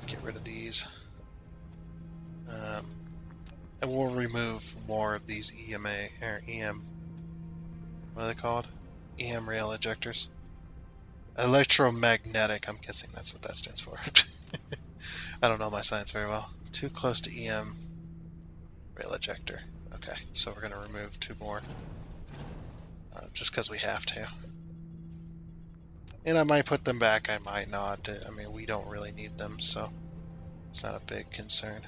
Get rid of these. And we'll remove more of these EMA, or EM, what are they called? EM rail ejectors. Electromagnetic, I'm guessing that's what that stands for. I don't know my science very well. Too close to EM rail ejector. Okay, so we're going to remove 2 more. Just because we have to. And I might put them back, I might not. I mean, we don't really need them, so it's not a big concern.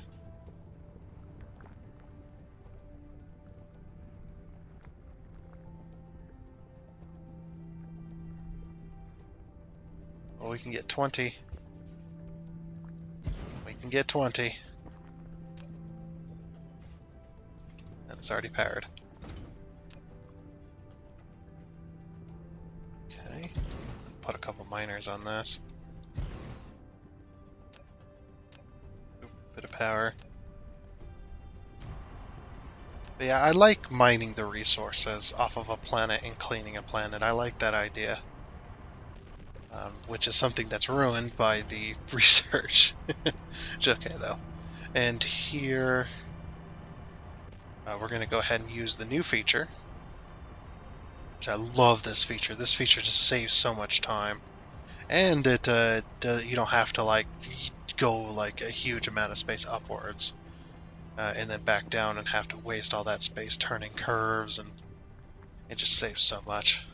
Well, we can get 20. We can get 20. And it's already powered. Okay. Put a couple miners on this. Oop, bit of power. But yeah, I like mining the resources off of a planet and cleaning a planet. I like that idea. Which is something that's ruined by the research. Okay, though. And here, we're going to go ahead and use the new feature. Which I love this feature. This feature just saves so much time. And it you don't have to like go like a huge amount of space upwards. And then back down and have to waste all that space turning curves, and it just saves so much.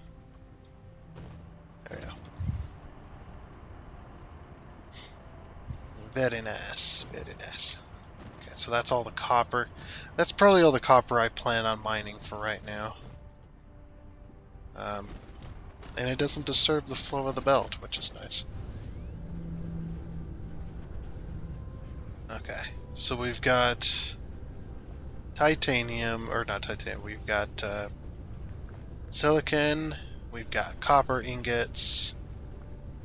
There we go. Very nice, very nice. Okay, so that's all the copper. That's probably all the copper I plan on mining for right now. And it doesn't disturb the flow of the belt, which is nice. Okay, so we've got titanium, or not titanium, we've got silicon, we've got copper ingots,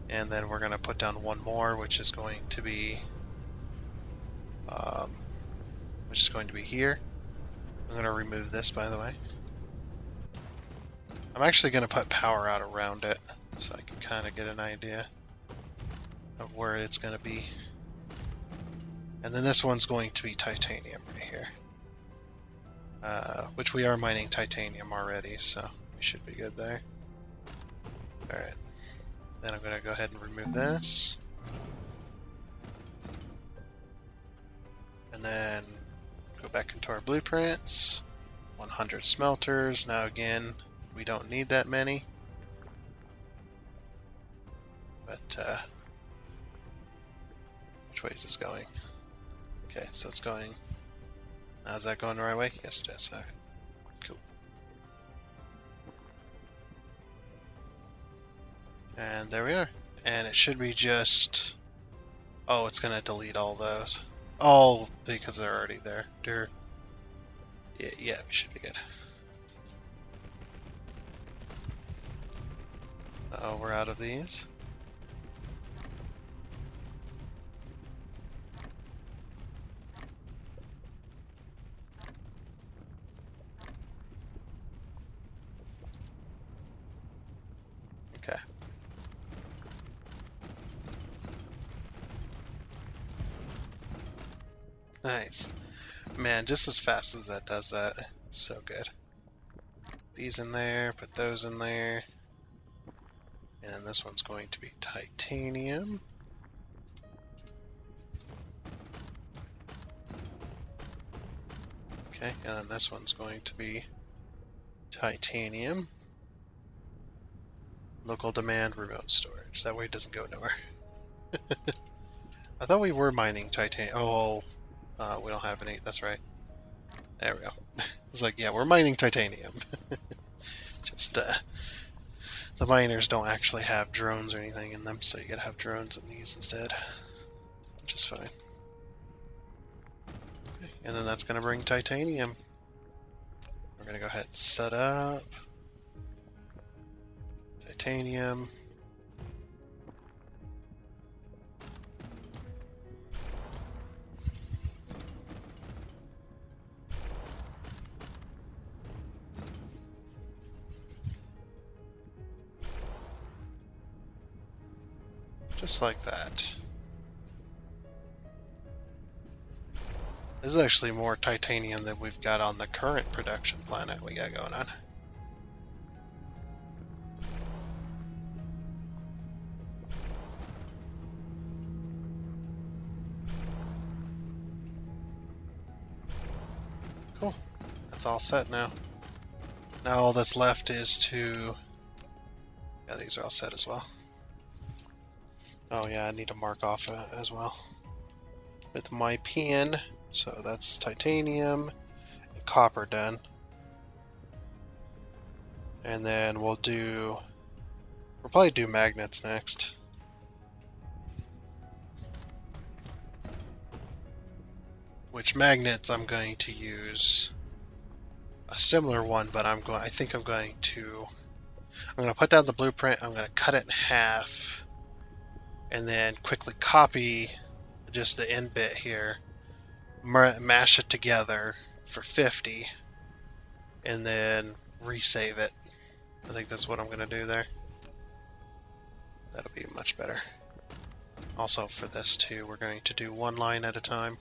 and then we're going to put down one more, which is going to be here. I'm going to remove this, by the way. I'm actually going to put power out around it, so I can kind of get an idea of where it's going to be. And then this one's going to be titanium right here. Which we are mining titanium already, so we should be good there. Alright. Then I'm going to go ahead and remove this. And then go back into our blueprints. 100 smelters. Now again, we don't need that many. But, which way is this going? Okay, so it's going... Now is that going the right way? Yes it is. Alright. Cool. And there we are. And it should be just... Oh, it's gonna delete all those. All because they're already there. Yeah, we should be good. Oh, we're out of these. Okay. Nice. Man, just as fast as that does that. So good. These in there, put those in there. And this one's going to be titanium. Okay, and then this one's going to be titanium. Local demand, remote storage. That way it doesn't go nowhere. I thought we were mining titanium. Oh, we don't have any. That's right. There we go. I was like, yeah, we're mining titanium. Just, the miners don't actually have drones or anything in them, so you gotta have drones in these instead, which is fine. Okay, and then that's gonna bring titanium. We're gonna go ahead and set up titanium. Just like that. This is actually more titanium than we've got on the current production planet we got going on. Cool. That's all set now. Now all that's left is to... Yeah, these are all set as well. Oh yeah, I need to mark off as well with my pen. So that's titanium and copper done. And then we'll probably do magnets next. Which magnets I'm going to use a similar one, but I'm going to put down the blueprint, I'm going to cut it in half, and then quickly copy just the end bit here, mash it together for 50, and then resave it. I think that's what I'm going to do there. That'll be much better. Also for this too, we're going to do one line at a time.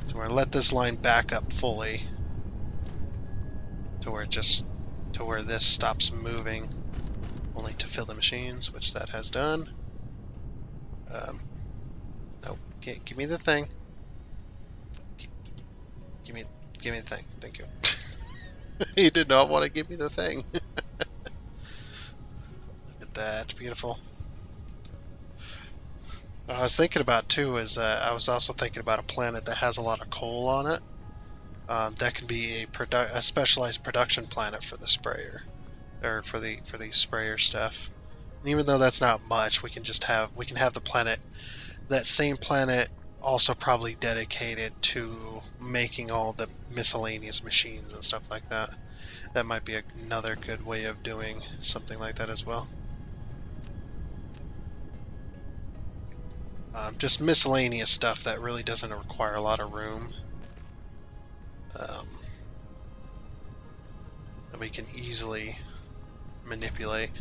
So we're going to let this line back up fully to where this stops moving, only to fill the machines, which that has done. No, give me the thing. Give me the thing. Thank you. He did not want to give me the thing. Look at that, beautiful. I was thinking about too is I was also thinking about a planet that has a lot of coal on it. That can be a specialized production planet for the sprayer, or for the sprayer stuff. And even though that's not much, we can have the planet, that same planet, also probably dedicated to making all the miscellaneous machines and stuff like that. That might be another good way of doing something like that as well. Just miscellaneous stuff that really doesn't require a lot of room. That we can easily manipulate.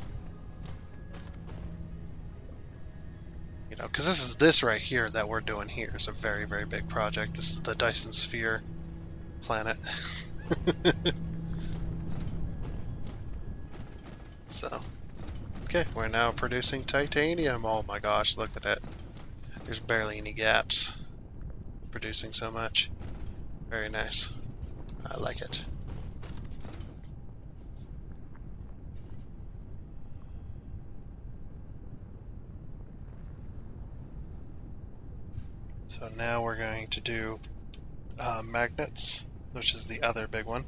You know, because this right here that we're doing here is a very, very big project. This is the Dyson Sphere planet. So, okay, we're now producing titanium. Oh my gosh, look at it. There's barely any gaps. Producing so much. Very nice. I like it. So now we're going to do magnets, which is the other big one.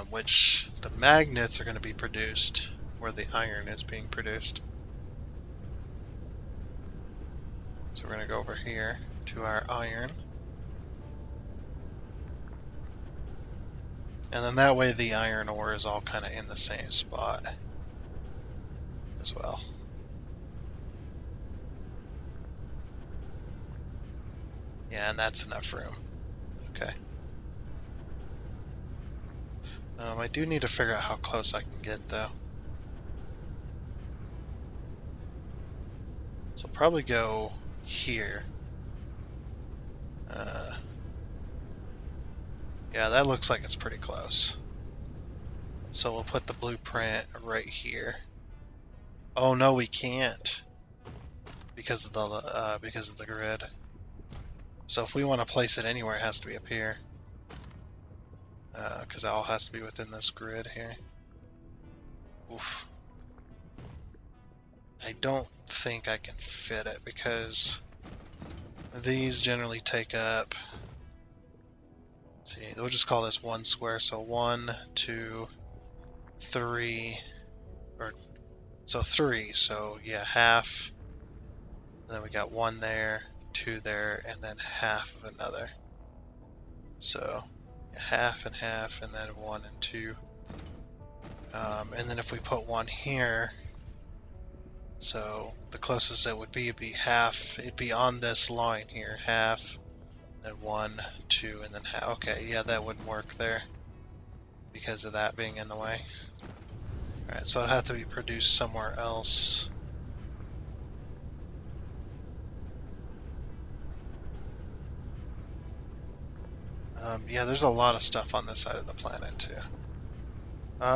Which the magnets are going to be produced where the iron is being produced. So we're going to go over here to our iron. And then that way the iron ore is all kind of in the same spot as well. Yeah, and that's enough room. Okay. I do need to figure out how close I can get though. So we'll probably go here. Yeah, that looks like it's pretty close. So we'll put the blueprint right here. Oh no, we can't because of the grid. So if we want to place it anywhere, it has to be up here. Because it all has to be within this grid here. Oof. I don't think I can fit it because these generally take up. See, we'll just call this 1 square. So 1, 2, 3, or so 3. So yeah, half. And then we got 1 there, 2 there, and then half of another. So half and half, and then 1 and 2. And then if we put 1 here, so the closest it would be half. It'd be on this line here, half, then 1, 2, and then half. Okay, yeah, that wouldn't work there because of that being in the way. All right, so it'd have to be produced somewhere else. Yeah, there's a lot of stuff on this side of the planet too.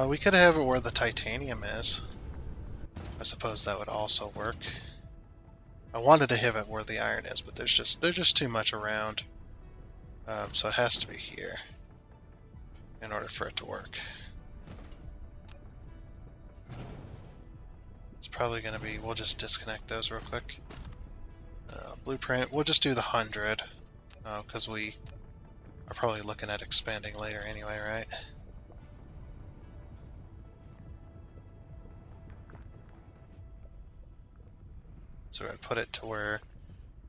We could have it where the titanium is. I suppose that would also work. I wanted to have it where the iron is, but there's just too much around. So it has to be here in order for it to work. It's probably going to be, we'll just disconnect those real quick. Blueprint, we'll just do the 100, because we are probably looking at expanding later anyway, right? So we're going to put it to where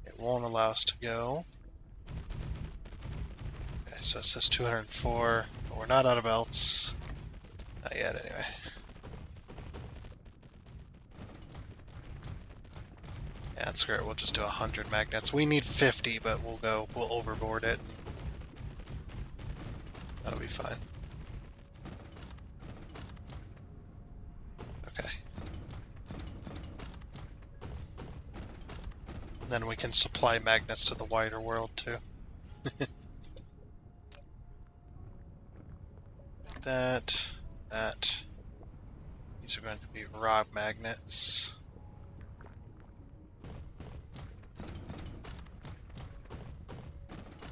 it won't allow us to go. Okay, so it says 204, but we're not out of belts. Not yet, anyway. Yeah, that's great. We'll just do 100 magnets. We need 50, but we'll overboard it. That'll be fine. Okay. Then we can supply magnets to the wider world too. That. These are going to be rock magnets.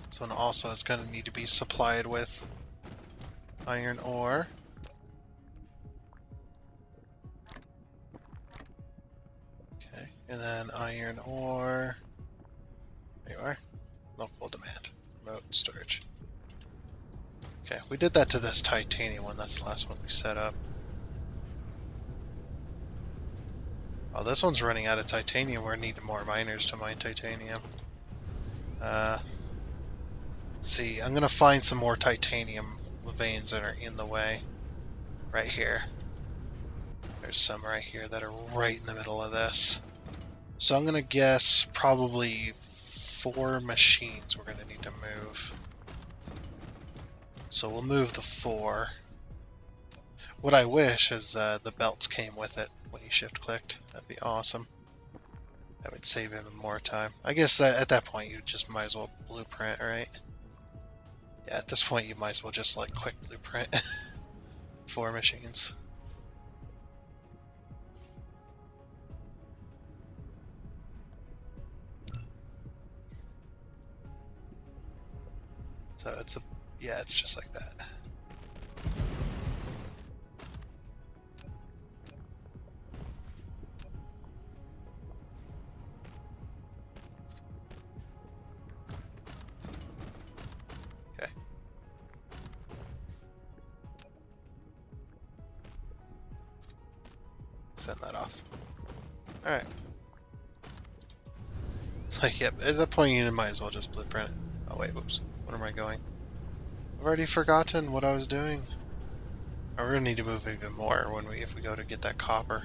This one also is going to need to be supplied with iron ore. Okay, and then iron ore. There you are. Local demand. Remote storage. Okay, we did that to this titanium one. That's the last one we set up. Oh, this one's running out of titanium. We're needing more miners to mine titanium. See, I'm gonna find some more titanium veins that are in the way. Right here. There's some right here that are right in the middle of this. So I'm gonna guess probably 4 machines we're gonna need to move. So we'll move the 4. What I wish is the belts came with it when you shift clicked. That'd be awesome. That would save even more time. I guess that at that point you just might as well blueprint, right? Yeah, at this point you might as well just like quick blueprint 4 machines. So it's just like that. Okay. Send that off. Alright. Like, yep, at that point you might as well just blueprint it. Oh wait, whoops. Where am I going? I've already forgotten what I was doing. We're gonna need to move even more if we go to get that copper.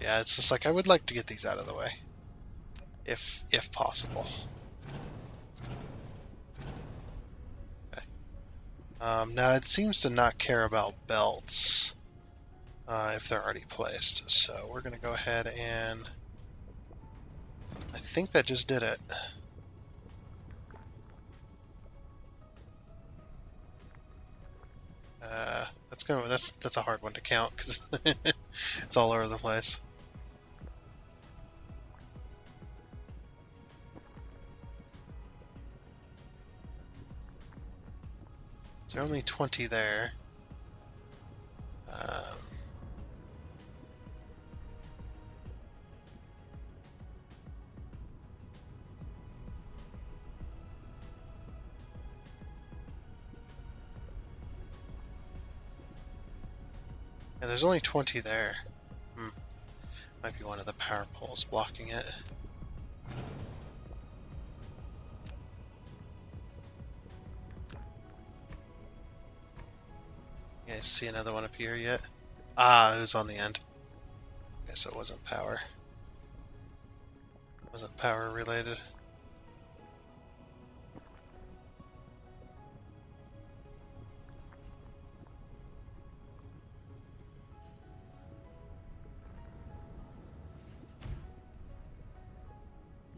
Yeah, it's just like I would like to get these out of the way. If possible. Okay. Now it seems to not care about belts. if they're already placed. So we're going to go ahead and I think that just did it. That's a hard one to count because it's all over the place. There are only 20 there. Yeah, there's only 20 there. Might be one of the power poles blocking it. You guys see another one up here yet? Ah, it was on the end. Okay, so it wasn't power. It wasn't power related.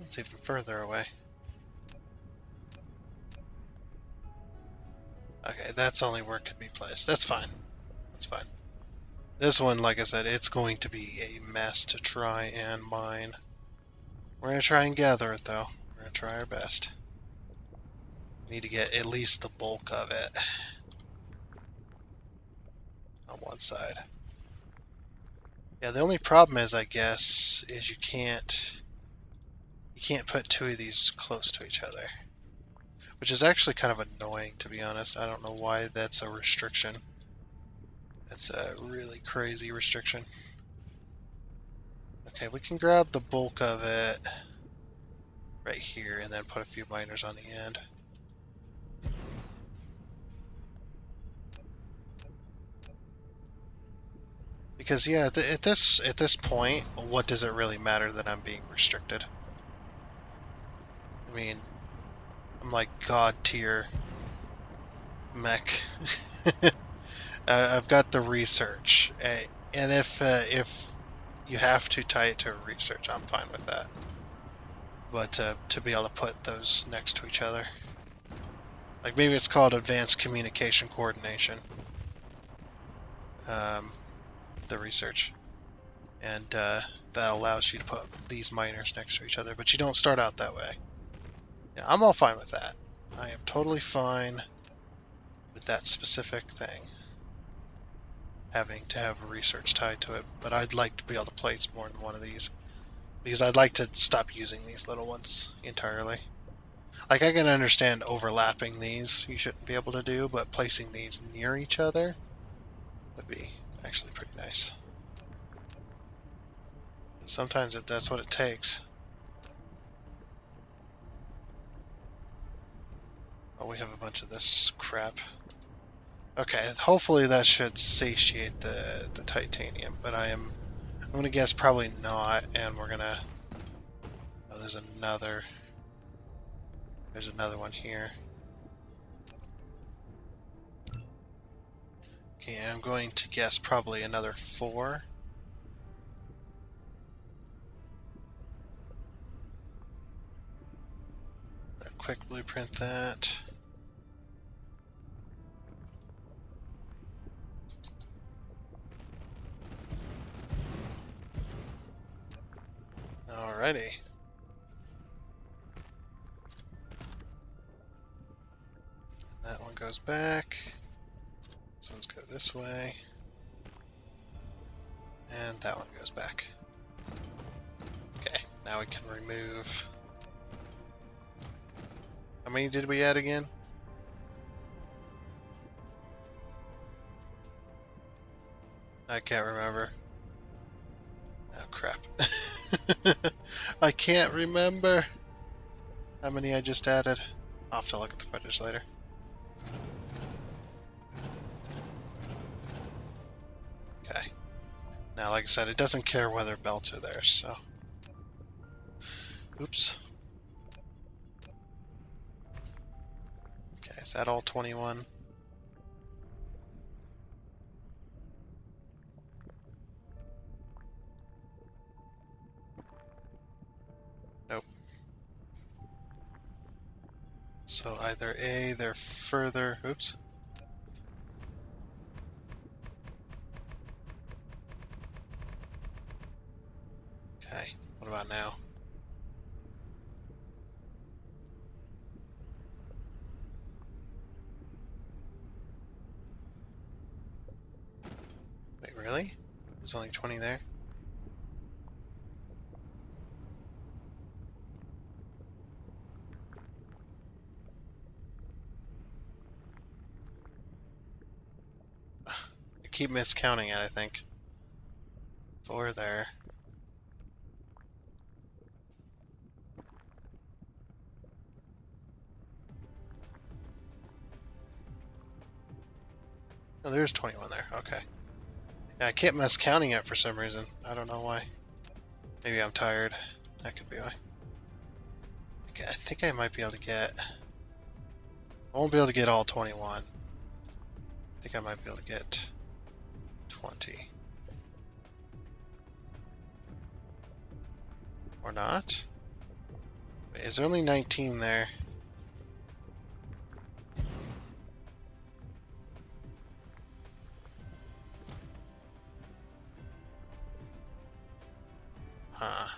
It's even further away. Okay, that's only where it could be placed. That's fine. That's fine. This one, like I said, it's going to be a mess to try and mine. We're going to try and gather it, though. We're going to try our best. We need to get at least the bulk of it on one side. Yeah, the only problem is, I guess, is you can't put two of these close to each other. Which is actually kind of annoying, to be honest. I don't know why that's a restriction. That's a really crazy restriction. Okay, we can grab the bulk of it right here and then put a few miners on the end. Because yeah, at this point, what does it really matter that I'm being restricted? I mean, I'm like god tier mech. I've got the research, and if you have to tie it to research, I'm fine with that. But to be able to put those next to each other, like maybe it's called advanced communication coordination. The research, and that allows you to put these miners next to each other, but you don't start out that way. Yeah, I'm all fine with that. I am totally fine with that specific thing, having to have research tied to it, but I'd like to be able to place more than one of these, because I'd like to stop using these little ones entirely. Like, I can understand overlapping these, you shouldn't be able to do, but placing these near each other would be actually pretty nice. Sometimes that's what it takes. Oh, we have a bunch of this crap. Okay, hopefully that should satiate the titanium, but I'm gonna guess probably not, and we're gonna... Oh, there's another one here. Okay, I'm going to guess probably another 4. A quick blueprint that. Alrighty. And that one goes back. This one's go this way. And that one goes back. Okay, now we can remove... How many did we add again? I can't remember. Oh, crap. I can't remember how many I just added. I'll have to look at the footage later. Okay. Now, like I said, it doesn't care whether belts are there, so... Oops. Okay, is that all 21? either A, they're further, oops. Okay, what about now? Wait, really? There's only 20 there? I keep miscounting it, I think. 4 there. Oh, there's 21 there, okay. Yeah, I keep miscounting it for some reason. I don't know why. Maybe I'm tired. That could be why. Okay, I think I might be able to get... I won't be able to get all 21. I think I might be able to get 20. Or not? Wait, is there only 19 there? Huh.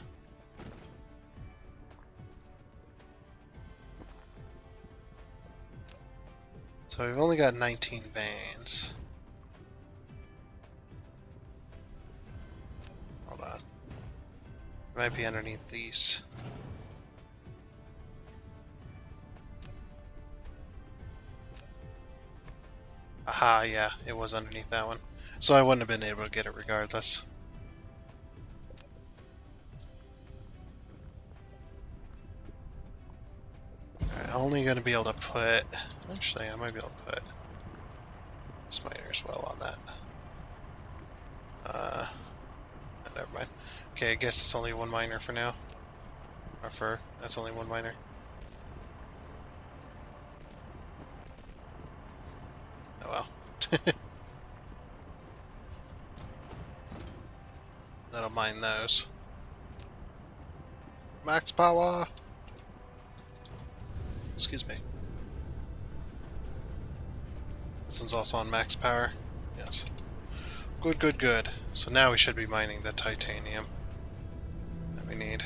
So we've only got 19 veins. Hold on. It might be underneath these. Aha, yeah, it was underneath that one. So I wouldn't have been able to get it regardless. Alright, only going to be able to put... Actually, I might be able to put this miner as well on that. Never mind. Okay, I guess it's only one miner for now. That's only one miner. Oh well. That'll mine those. Max power! Excuse me. This one's also on max power. Yes. Good, good, good. So now we should be mining the titanium that we need.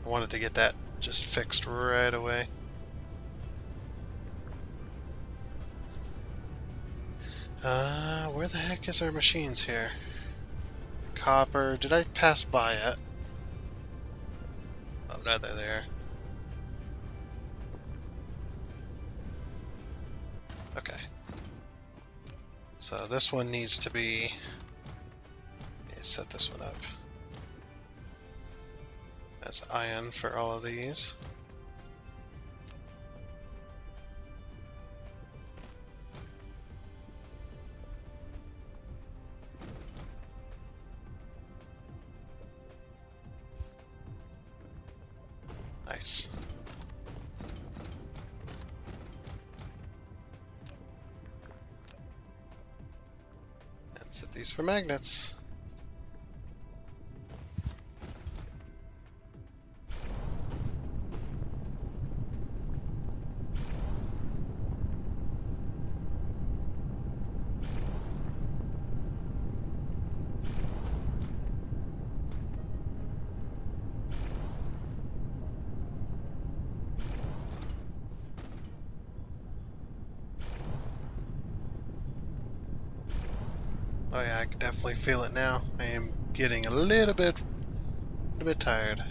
I wanted to get that just fixed right away. Where the heck is our machines here? Copper. Did I pass by it? Oh, no, they're there. Okay. So this one needs to be... Yeah, set this one up. That's iron for all of these. Nice. And set these for magnets. Oh yeah, I can definitely feel it now. I am getting a little bit tired.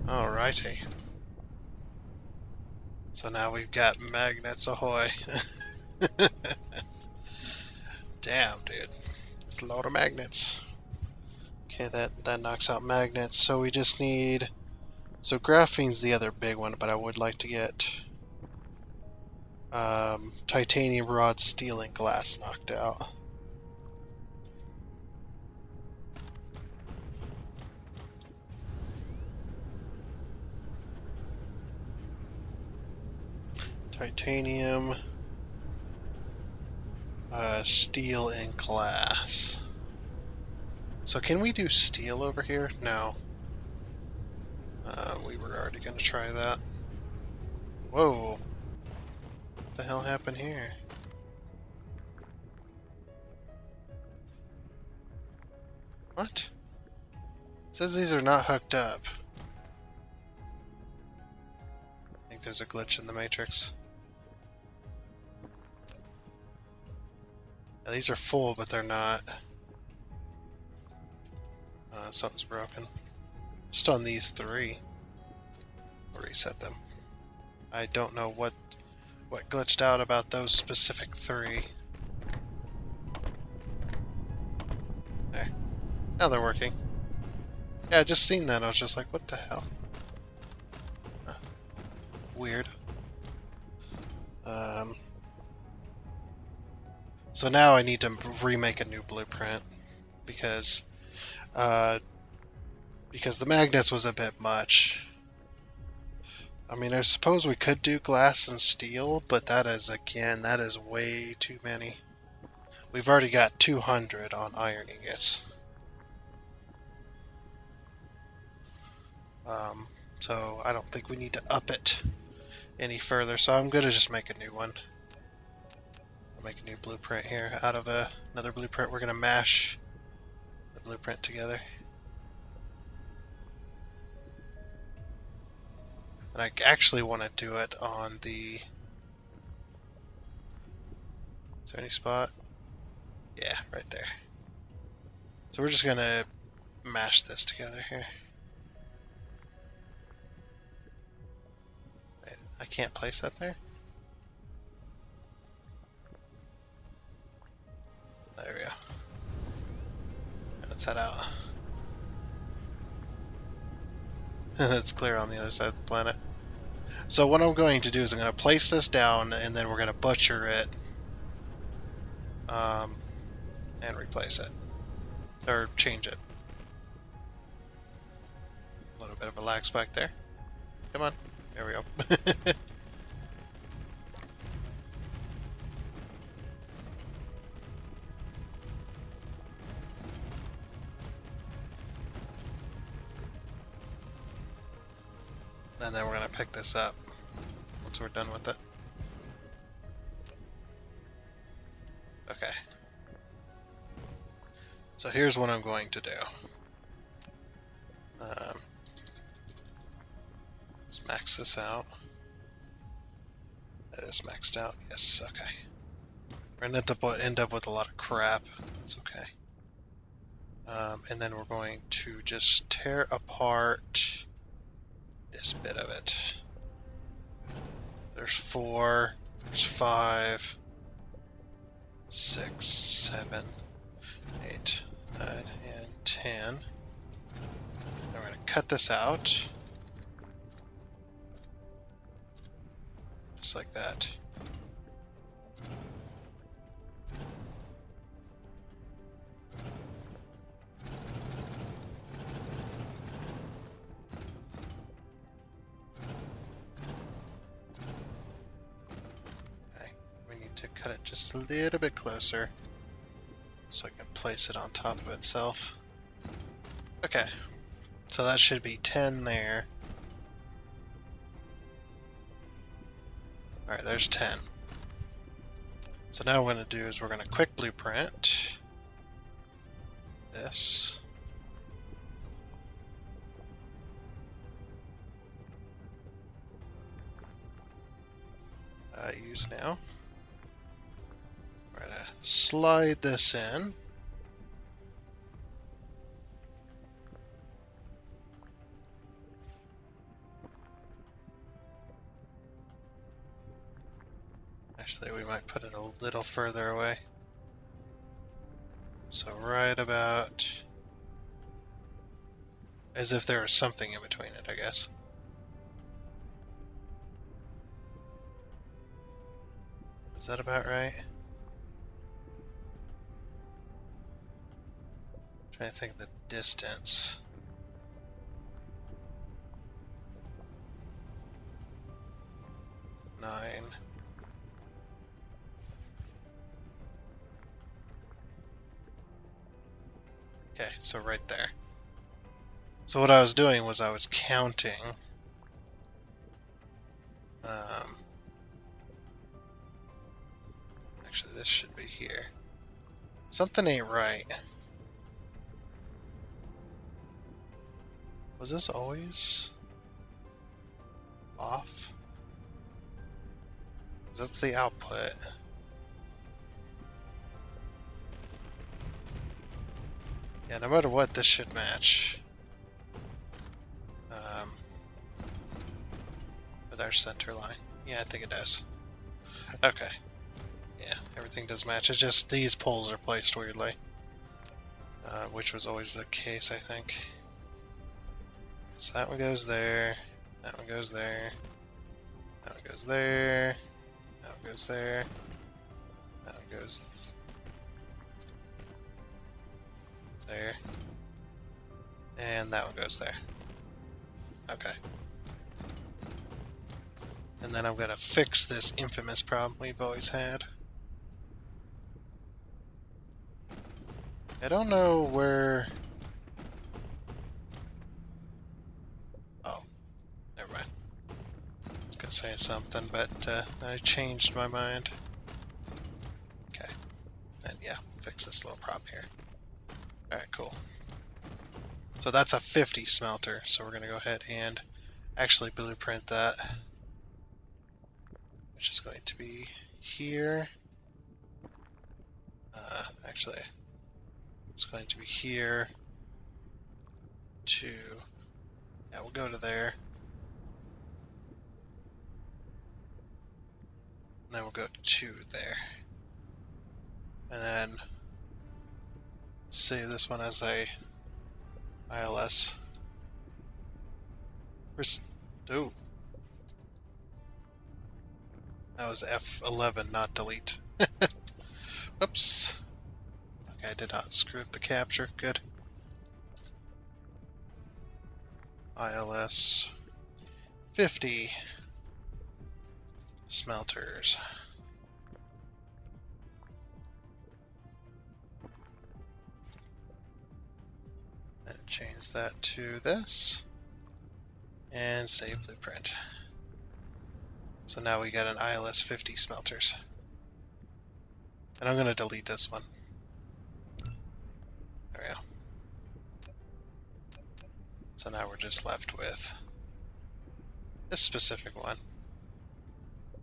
Alrighty. So now we've got magnets ahoy. Damn, dude. It's a lot of magnets. Okay, that knocks out magnets. So we just need... So graphene's the other big one, but I would like to get titanium rod, steel, and glass knocked out. Titanium, steel, and glass. So can we do steel over here? No. We were already going to try that. Whoa. What the hell happened here? What? It says these are not hooked up. I think there's a glitch in the matrix. Yeah, these are full, but they're not. Something's broken. Just on these three. I'll reset them. I don't know what glitched out about those specific three. There. Now they're working. Yeah, I just seen that. I was just like, what the hell? Huh. Weird. So now I need to remake a new blueprint because the magnets was a bit much. I mean, I suppose we could do glass and steel, but that is way too many. We've already got 200 on iron ingots. So I don't think we need to up it any further. So I'm going to just make a new one. I'll make a new blueprint here out of another blueprint. We're going to mash the blueprint together. And I actually want to do it on the... Is there any spot? Yeah, right there. So we're just going to mash this together here. I can't place that there? There we go. Let's head out. It's clear on the other side of the planet. So what I'm going to do is I'm going to place this down and then we're going to butcher it and replace it. Or change it. A little bit of a lag spike there. Come on. There we go. And then we're going to pick this up once we're done with it. Okay. So here's what I'm going to do. Let's max this out. That is maxed out. Yes, okay. We're going to end up with a lot of crap. That's okay. And then we're going to just tear apart this bit of it. There's 4, there's 5, 6, 7, 8, 9, and 10. And we're going to cut this out. Just like that. To cut it just a little bit closer so I can place it on top of itself. Okay, so that should be 10 there. Alright, there's 10. So now what I'm going to do is we're going to quick blueprint this. Use now. We're going to slide this in. Actually, we might put it a little further away. So right about as if there was something in between it, I guess. Is that about right? Trying to think of the distance. Nine. Okay, so right there. So what I was doing was I was counting. Actually, this should be here. Something ain't right. Was this always off? That's the output. Yeah, no matter what, this should match. With our center line. Yeah, I think it does. Okay. Yeah, everything does match. It's just these poles are placed weirdly. Which was always the case, I think. So that one goes there. That one goes there. That one goes there. That one goes there. That one goes there. And that one goes there. Okay. And then I'm gonna fix this infamous problem we've always had. I don't know where... Oh, never mind. I was gonna say something, but I changed my mind. Okay. And yeah, fix this little prop here. Alright, cool. So that's a 50 smelter, so we're gonna go ahead and actually blueprint that. Which is going to be here. Actually, it's going to be here to... Yeah, we'll go to there. And then we'll go to there. And then save this one as a ILS. Oh, that was F11, not delete. Whoops. Okay, I did not screw up the capture. Good. ILS 50 smelters. And change that to this. And save blueprint. So now we got an ILS 50 smelters. And I'm going to delete this one. There we go. So now we're just left with this specific one.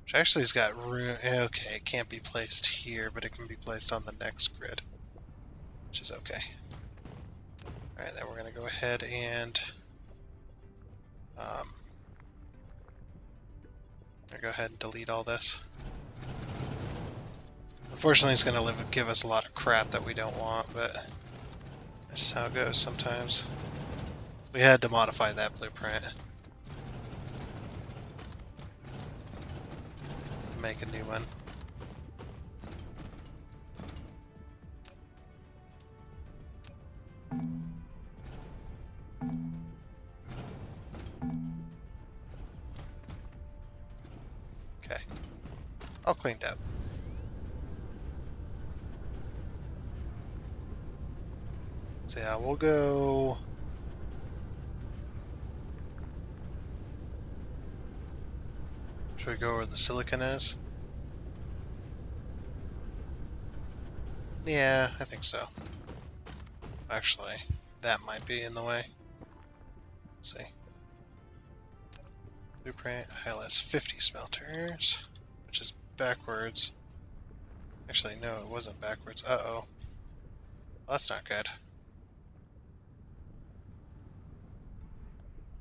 Which actually has got room. Okay, it can't be placed here, but it can be placed on the next grid. Which is okay. Alright, then we're going to go ahead and go ahead and delete all this. Unfortunately, it's going to give us a lot of crap that we don't want, but that's just how it goes sometimes. We had to modify that blueprint. Make a new one. Okay. All cleaned up. So yeah, we'll go... Should we go where the silicon is? Yeah, I think so. Actually, that might be in the way. Let's see. Blueprint ILS 50 smelters, which is backwards. Actually, no, it wasn't backwards. Uh-oh. Well, that's not good.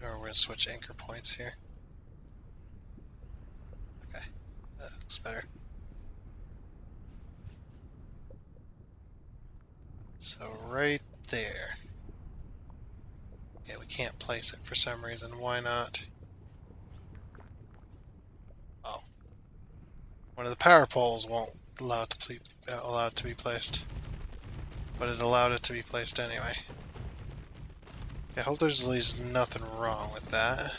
Or we're going to switch anchor points here. Okay, that looks better. So right there. Okay, we can't place it for some reason. Why not? Oh. One of the power poles won't allow it to be placed. But it allowed it to be placed anyway. I hope there's at least nothing wrong with that.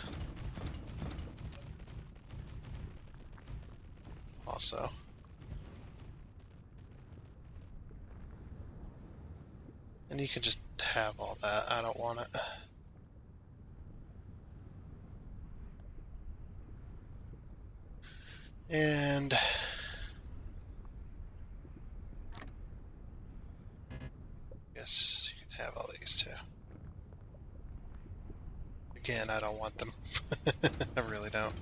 Also. And you can just have all that. I don't want it. And yes, you can have all these too. Again, I don't want them. I really don't.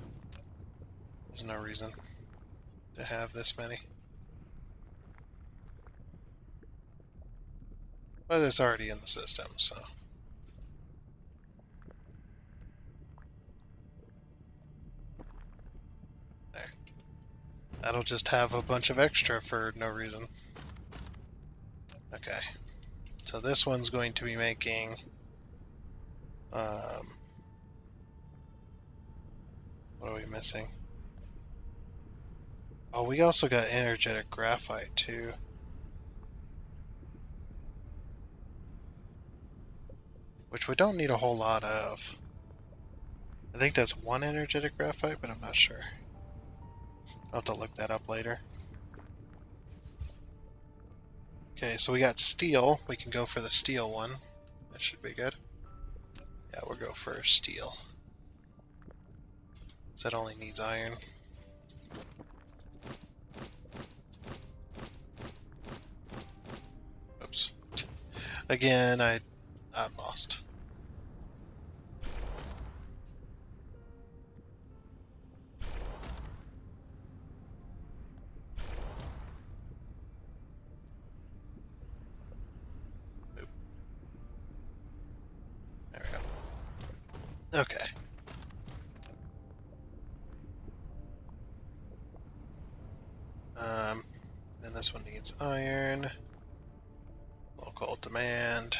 There's no reason to have this many. But it's already in the system, so. There. That'll just have a bunch of extra for no reason. Okay. So this one's going to be making what are we missing? Oh, we also got energetic graphite too. Which we don't need a whole lot of. I think that's one energetic graphite, but I'm not sure. I'll have to look that up later. Okay, so we got steel. We can go for the steel one. That should be good. Yeah, we'll go for steel. So that only needs iron. Oops. Again, I'm lost. Oop. There we go. Okay. Then this one needs iron. Local demand.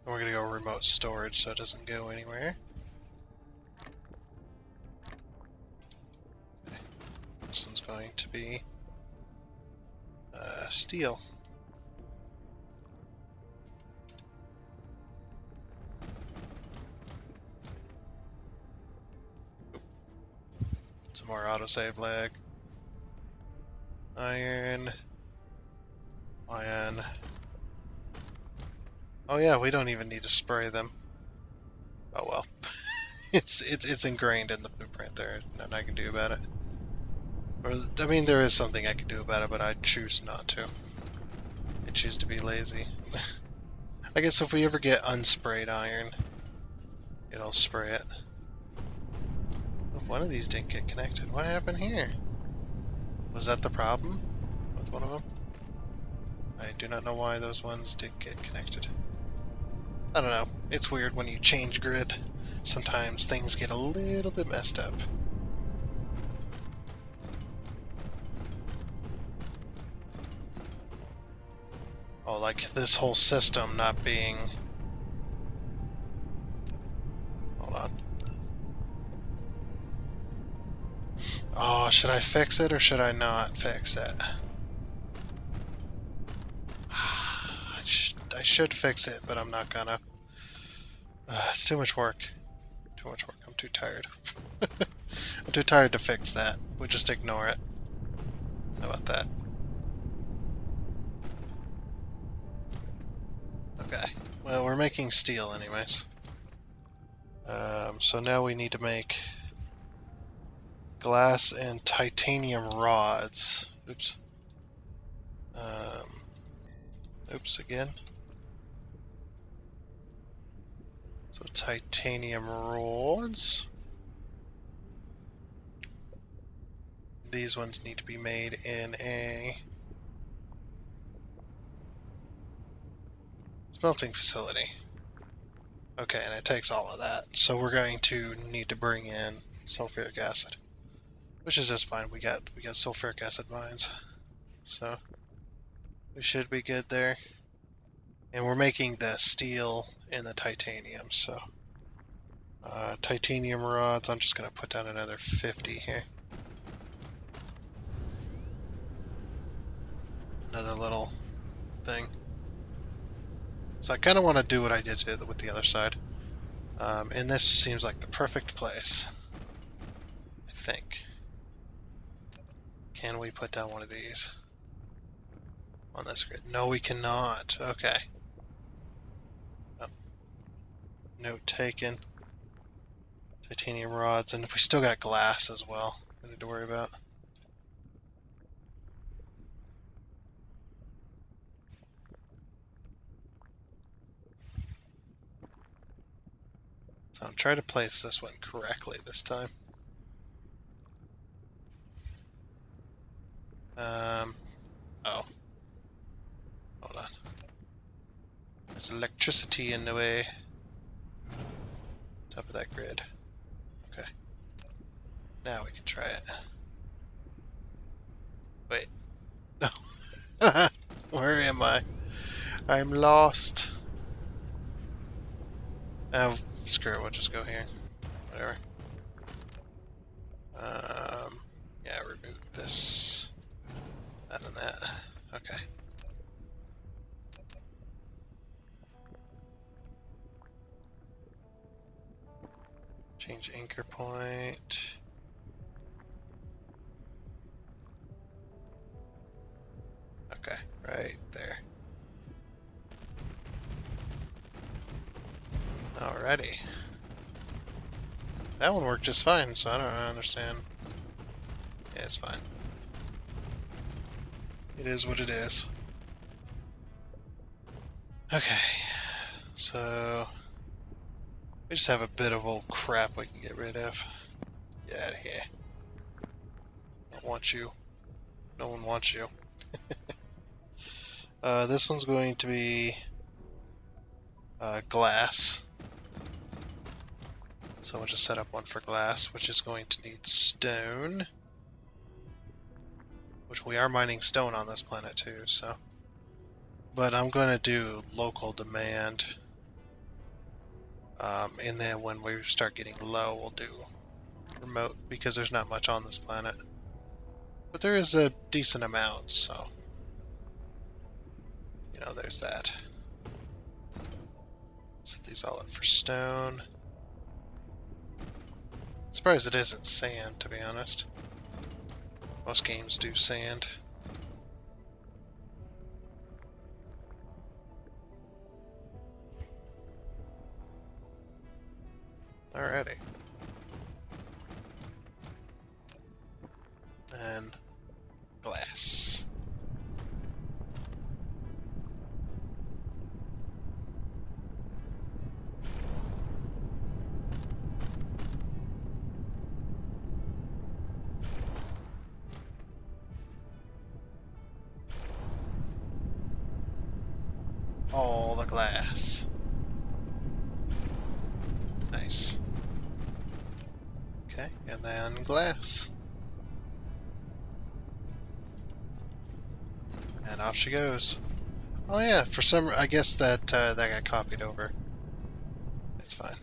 And we're gonna go remote storage so it doesn't go anywhere. Okay. This one's going to be steel. Some more autosave lag. Iron. Iron. Oh yeah, we don't even need to spray them. Oh well. it's ingrained in the blueprint. There's nothing I can do about it. Or I mean, there is something I can do about it, but I choose not to. I choose to be lazy. I guess if we ever get unsprayed iron, it'll spray it. Oh, one of these didn't get connected. What happened here? Was that the problem with one of them? I do not know why those ones didn't get connected. I don't know. It's weird when you change grid. Sometimes things get a little bit messed up. Oh, like this whole system not being... Hold on. Oh, should I fix it or should I not fix it? I should fix it, but I'm not gonna. It's too much work. Too much work. I'm too tired. I'm too tired to fix that. We'll just ignore it. How about that? Okay. Well, we're making steel anyways. So now we need to make glass and titanium rods. Oops. Oops again. So titanium rods. These ones need to be made in a smelting facility. Okay, and it takes all of that. So we're going to need to bring in sulfuric acid, which is just fine. We got sulfuric acid mines, so we should be good there. And we're making the steel and the titanium, so titanium rods. I'm just gonna put down another 50 here. Another little thing. So I kind of want to do what I did with the other side. And this seems like the perfect place. I think. Can we put down one of these? on this grid. No, we cannot. Okay. Oh, note taken. Titanium rods, and we still got glass as well. We need to worry about. So I'm trying to place this one correctly this time. Oh. Hold on. There's electricity in the way. Top of that grid. Okay. Now we can try it. Wait. No. Where am I? I'm lost. Oh, screw it. We'll just go here. Whatever. Yeah, remove this. That and that. Okay. Change anchor point. Okay, right there. Alrighty. That one worked just fine, so I don't understand. Yeah, it's fine. It is what it is. Okay, so we just have a bit of old crap we can get rid of. Get out of here. Don't want you. No one wants you. This one's going to be glass. So we'll just set up one for glass, which is going to need stone. Which we are mining stone on this planet too, so. But I'm going to do local demand. And then when we start getting low, we'll do remote, because there's not much on this planet. But there is a decent amount, so. You know, there's that. Set these all up for stone. Surprised it isn't sand, to be honest. Most games do sand. Alrighty. And glass. All the glass. Nice. Okay, and then glass. And off she goes. Oh yeah, for some, I guess that that got copied over. It's fine.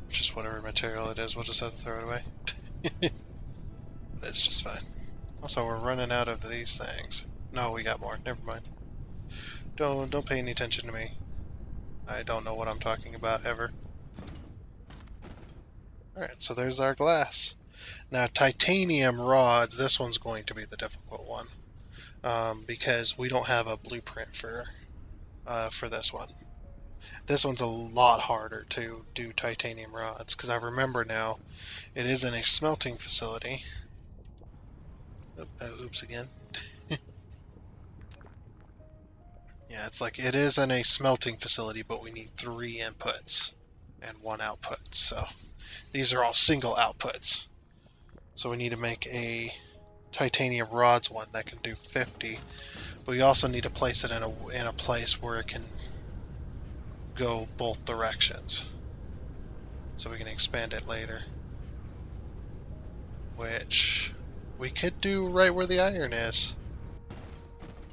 Just whatever material it is, we'll just have to throw it away. It's just fine. Also, we're running out of these things. No, we got more. Never mind. Don't pay any attention to me. I don't know what I'm talking about ever. Alright, so there's our glass. Now, titanium rods, this one's going to be the difficult one. Because we don't have a blueprint for this one. This one's a lot harder to do titanium rods, because I remember now, it is in a smelting facility. Oops again. Yeah, it's like it is in a smelting facility, but we need 3 inputs and 1 output. So these are all single outputs. So we need to make a titanium rods one that can do 50. But we also need to place it in a place where it can go both directions. So we can expand it later. Which we could do right where the iron is.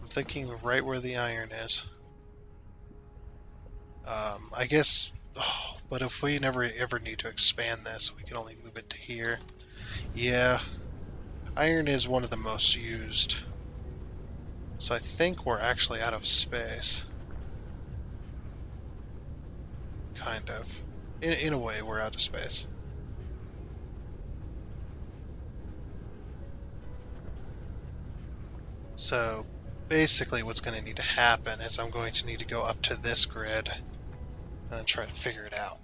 I'm thinking right where the iron is. I guess, but if we never ever need to expand this, we can only move it to here. Yeah, iron is one of the most used. So I think we're actually out of space. Kind of. In a way, we're out of space. So basically what's going to need to happen is I'm going to need to go up to this grid and try to figure it out.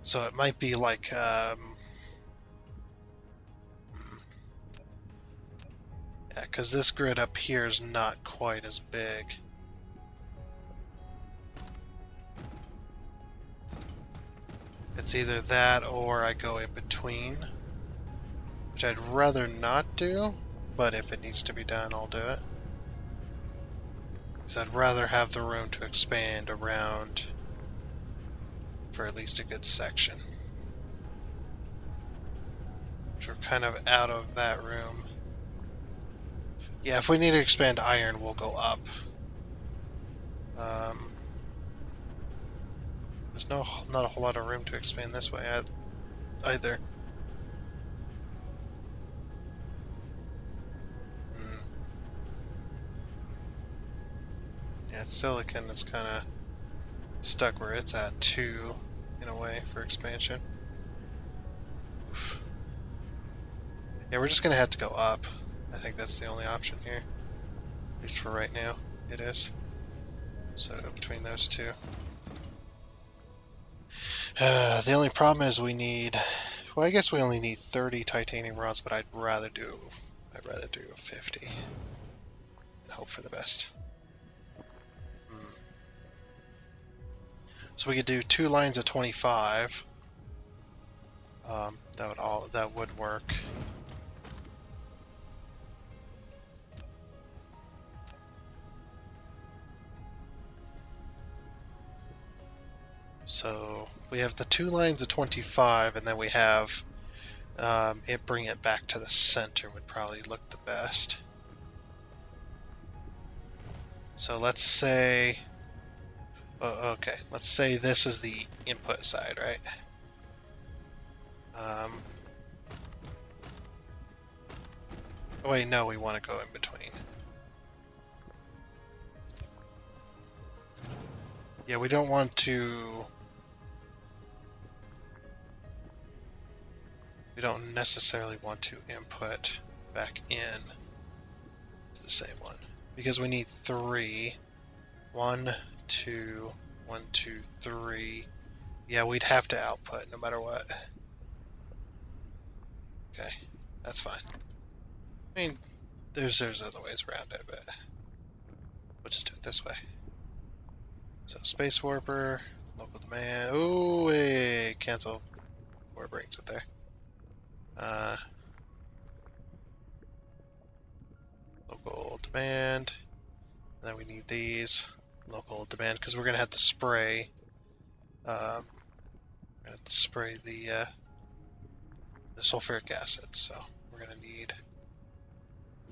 So it might be like, yeah, because this grid up here is not quite as big. It's either that or I go in between, which I'd rather not do, but if it needs to be done, I'll do it. Because I'd rather have the room to expand around for at least a good section. Which we're kind of out of that room. Yeah, if we need to expand iron, we'll go up. There's not a whole lot of room to expand this way either. Yeah, silicon is kind of stuck where it's at too, in a way, for expansion. Oof. Yeah, we're just gonna have to go up. I think that's the only option here. At least for right now, it is. So between those two. The only problem is we need, well, I guess we only need 30 titanium rods, but I'd rather do 50 and hope for the best. So we could do 2 lines of 25. That would work. So we have the 2 lines of 25, and then we have bring it back to the center would probably look the best. So let's say, okay, let's say this is the input side, right? Oh wait, no, we want to go in between. Yeah, we don't want to. We don't necessarily want to input back in to the same one because we need 3. 1, 2, 1, 2, 3. Yeah, we'd have to output no matter what. Okay, that's fine. I mean, there's other ways around it, but we'll just do it this way. So space warper, local demand. Oh, wait, cancel. Or brings it there. Local demand. And then we need these local demand because we're gonna have to spray. We're gonna have to spray the sulfuric acid, so we're gonna need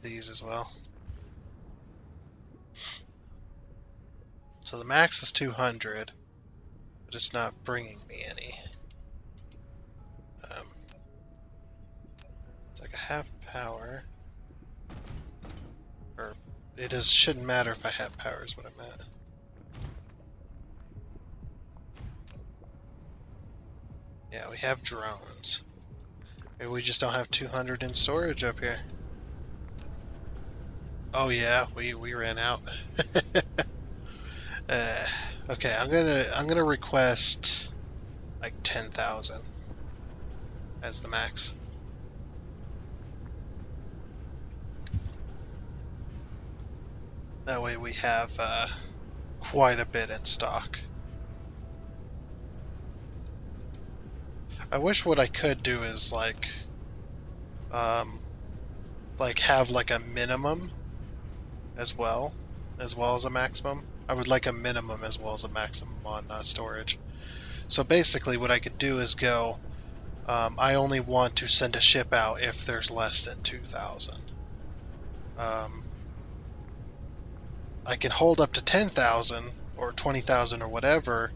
these as well. So the max is 200, but it's not bringing me any. It's like a half power, or shouldn't matter if I have power is what I meant. Yeah, we have drones. Maybe we just don't have 200 in storage up here. Oh yeah, we ran out. Okay, I'm gonna request like 10,000 as the max. That way we have quite a bit in stock. I wish what I could do is like have like a minimum as well as a maximum. I would like a minimum as well as a maximum on storage. So basically what I could do is go, I only want to send a ship out if there's less than 2,000. I can hold up to 10,000 or 20,000 or whatever,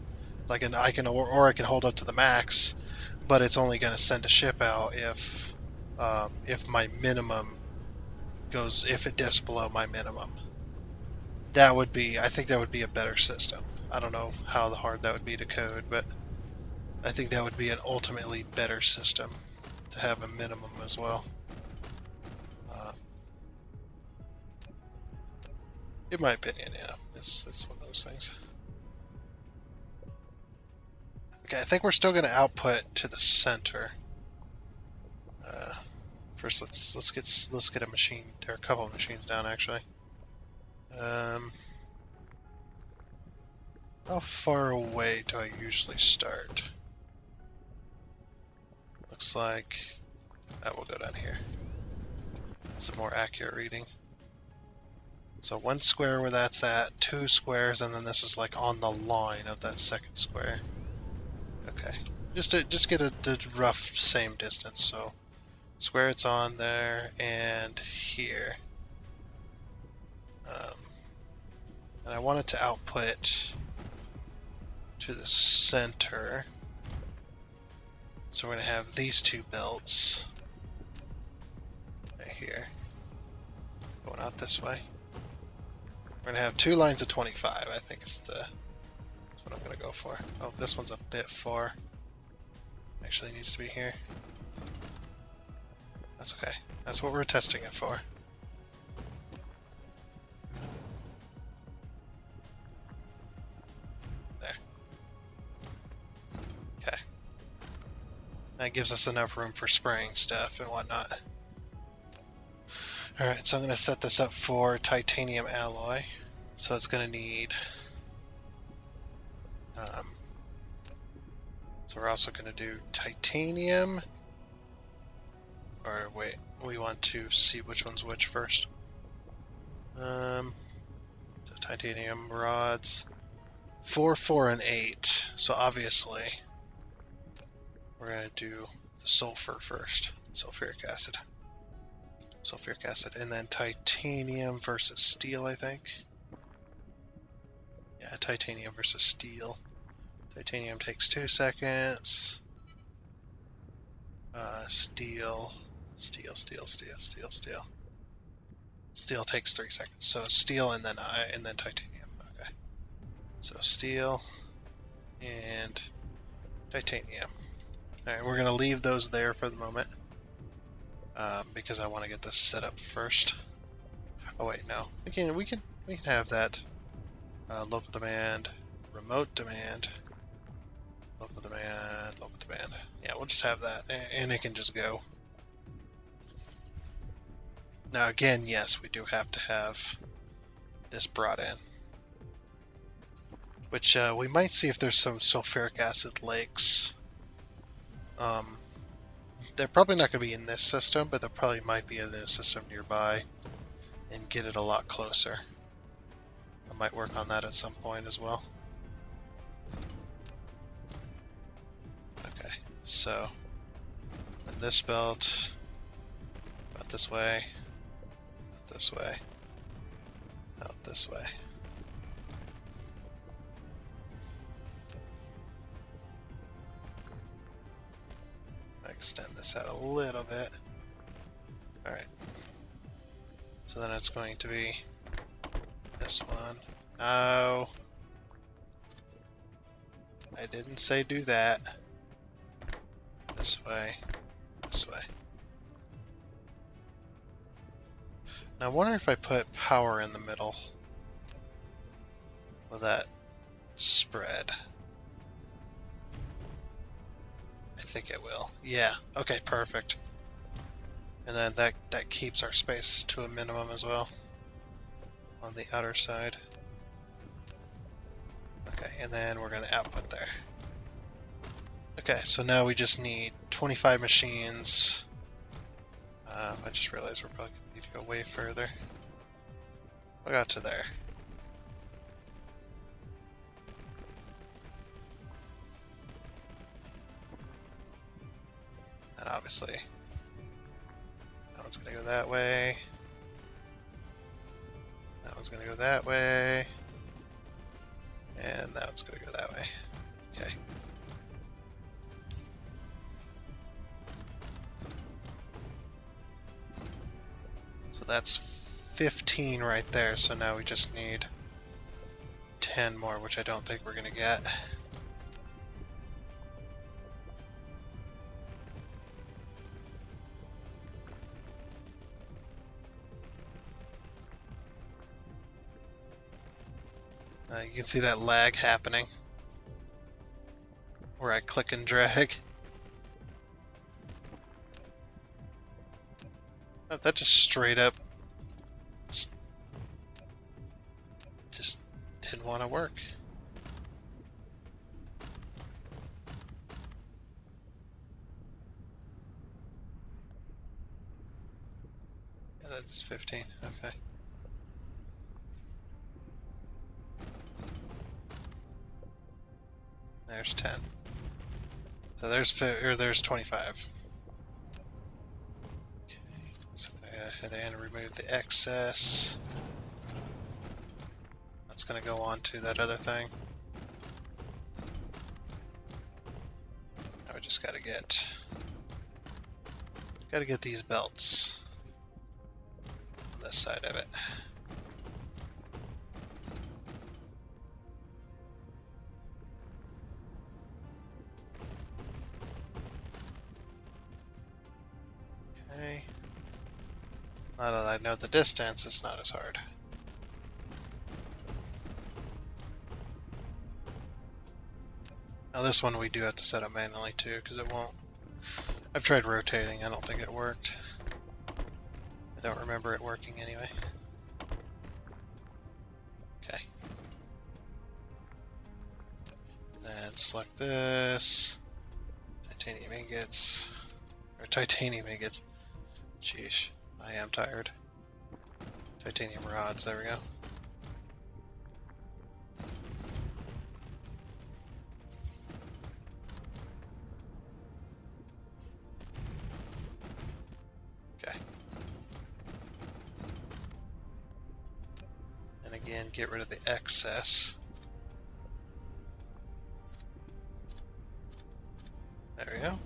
I can hold up to the max, but it's only going to send a ship out if my minimum goes, if it dips below my minimum. I think that would be a better system. I don't know how hard that would be to code, but I think that would be an ultimately better system to have a minimum as well. In my opinion, yeah. It's one of those things. Okay, I think we're still going to output to the center. First, let's get a machine or a couple of machines down actually. How far away do I usually start? Looks like that will go down here. It's a more accurate reading. So 1 square where that's at, 2 squares, and then this is like on the line of that second square. Okay, just get the rough same distance. So square it's on there and here. And I want it to output to the center. So we're going to have these 2 belts right here going out this way. We're going to have 2 lines of 25, I think that's what I'm going to go for. Oh, this one's a bit far. Actually needs to be here. That's okay. That's what we're testing it for. There. Okay. That gives us enough room for spraying stuff and whatnot. Alright, so I'm going to set this up for titanium alloy. So it's going to need... so we're also going to do titanium. Or wait, we want to see which one's which first. So titanium rods. 4, 4, and 8. So obviously, we're going to do the sulfur first. Sulfuric acid. Sulfuric acid. And then titanium versus steel, I think. Yeah, titanium versus steel. Titanium takes 2 seconds. Steel. Steel takes 3 seconds. So steel and then titanium. Okay. So steel and titanium. Alright, we're gonna leave those there for the moment. Because I want to get this set up first. Oh wait, no. We can have that. Local demand, remote demand, local demand, local demand. Yeah, we'll just have that, and it can just go. Now again, yes, we do have to have this brought in. Which we might see if there's some sulfuric acid lakes. They're probably not going to be in this system, but there probably might be in a system nearby and get it a lot closer. I might work on that at some point as well. Okay, so and this belt out this way, out this way, out this way. Extend this out a little bit. Alright. So then it's going to be this one. Oh. I didn't say do that. This way. This way. Now I wonder if I put power in the middle. Will that spread? I think it will. Yeah. Okay, perfect. And then that keeps our space to a minimum as well on the outer side. Okay, and then we're going to output there. Okay, so now we just need 25 machines. I just realized we're probably going to need to go way further. We got to there. And obviously, that one's going to go that way. That one's going to go that way. And that one's going to go that way. Okay. So that's 15 right there, so now we just need 10 more, which I don't think we're going to get. You can see that lag happening where I click and drag. Oh, that just straight up just didn't want to work. Yeah, that's 15. Okay. There's 10. So there's 25. Okay. So I go ahead and remove the excess. That's going to go on to that other thing. Now we just got to get these belts on this side of it. Okay. Now that I know the distance, it's not as hard. Now this one we do have to set up manually too, because it won't. I've tried rotating, I don't think it worked. I don't remember it working anyway. Okay. And select this. Titanium ingots. Or titanium ingots. Sheesh, I am tired. Titanium rods, there we go. Okay. And again, get rid of the excess. There we go.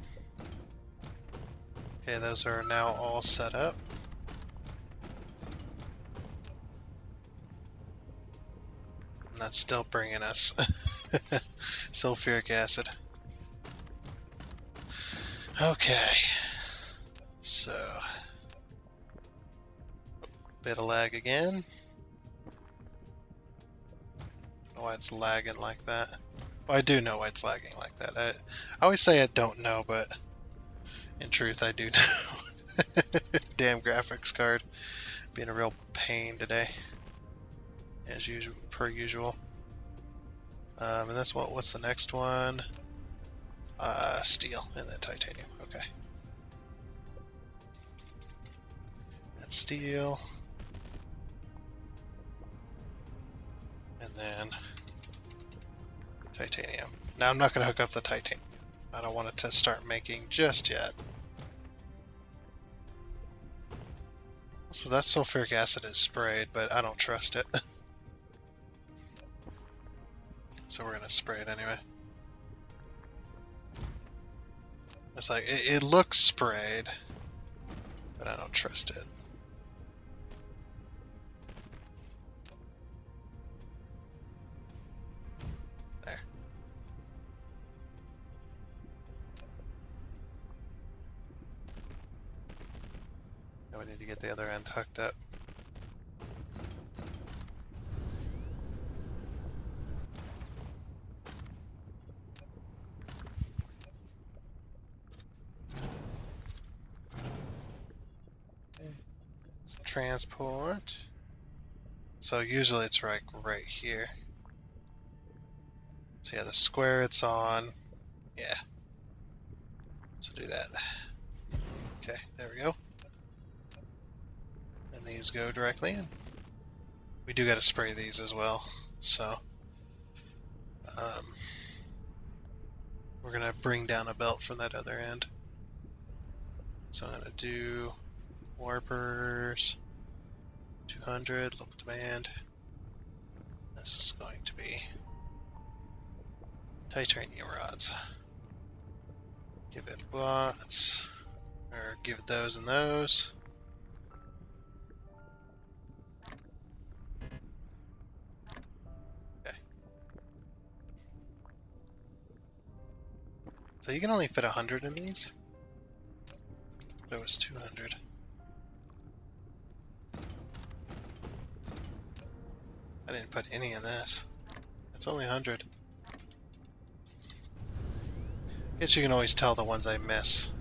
Okay, those are now all set up. And that's still bringing us sulfuric acid. Okay. So, bit of lag again. Don't know why it's lagging like that. Well, I do know why it's lagging like that. I always say I don't know, but in truth I do know. Damn graphics card. Being a real pain today. As usual, per usual. And that's what's the next one? Steel and then titanium. Okay. And steel. And then titanium. Now I'm not going to hook up the titanium. I don't want it to start making just yet. So that sulfuric acid is sprayed, but I don't trust it. So we're going to spray it anyway. It's like, it looks sprayed, but I don't trust it. There. Now we need to get the other end hooked up. Okay. Some transport. So usually it's right here. So yeah, the square it's on. Yeah. So do that. Okay, there we go. And these go directly in. We do got to spray these as well. So we're going to bring down a belt from that other end. So I'm going to do warpers, 200, local demand. This is going to be titanium rods. Give it lots, or give it those and those. Okay. So you can only fit 100 in these? But it was 200. I didn't put any in this. It's only 100. Guess you can always tell the ones I miss.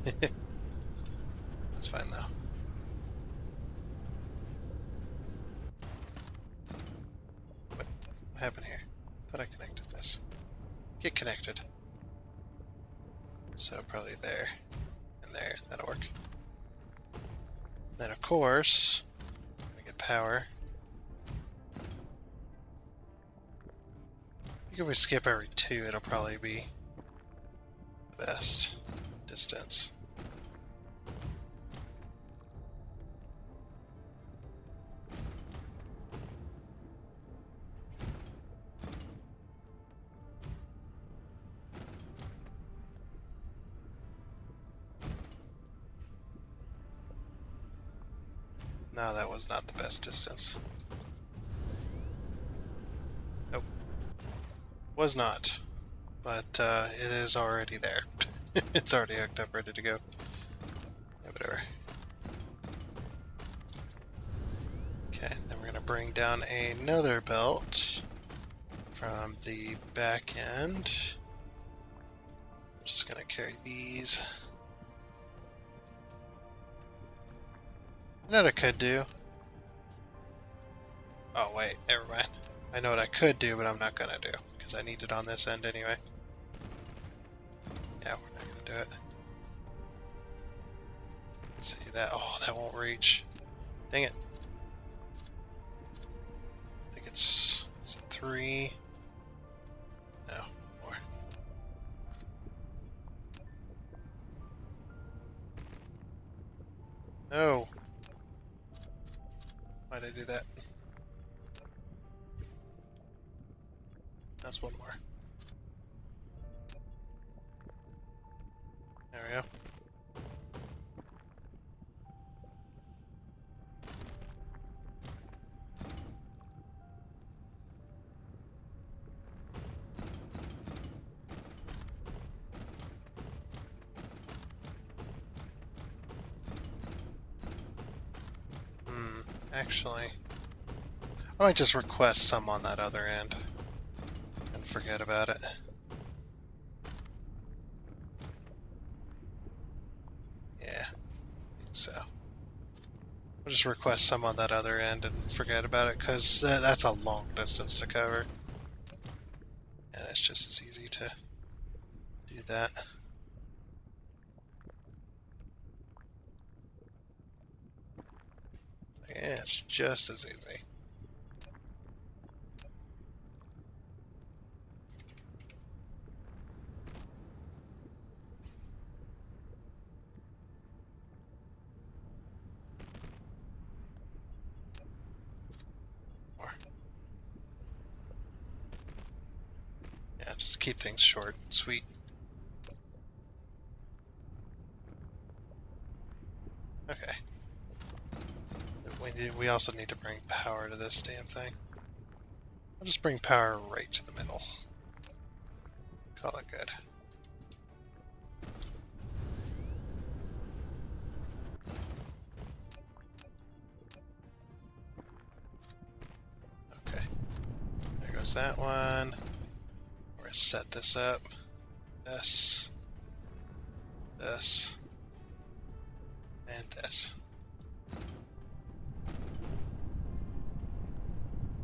That's fine though. What happened here? Thought I connected this. Get connected. So probably there and there. That'll work. Then of course, we get power. I think if we skip every 2, it'll probably be the best distance. No, that was not the best distance. Nope. Was not. But it is already there. It's already hooked up, ready to go. Yeah, whatever. Okay, then we're going to bring down another belt from the back end. I'm just going to carry these. You know what I could do? Oh wait, never mind. I know what I could do, but I'm not gonna do, because I need it on this end anyway. Yeah, we're not gonna do it. Let's see that. Oh, that won't reach. Dang it. I think it's... Is it 3? No, 4. No! Why'd I do that? That's one more. There we go. Actually, I might just request some on that other end and forget about it. Yeah, I think so. I'll just request some on that other end and forget about it, because that's a long distance to cover. And it's just as easy to do that. Yeah, it's just as easy. More. Yeah, just keep things short and sweet. Okay. We also need to bring power to this damn thing. I'll just bring power right to the middle. Call it good. Okay. There goes that one. We're gonna set this up. This. This. And this.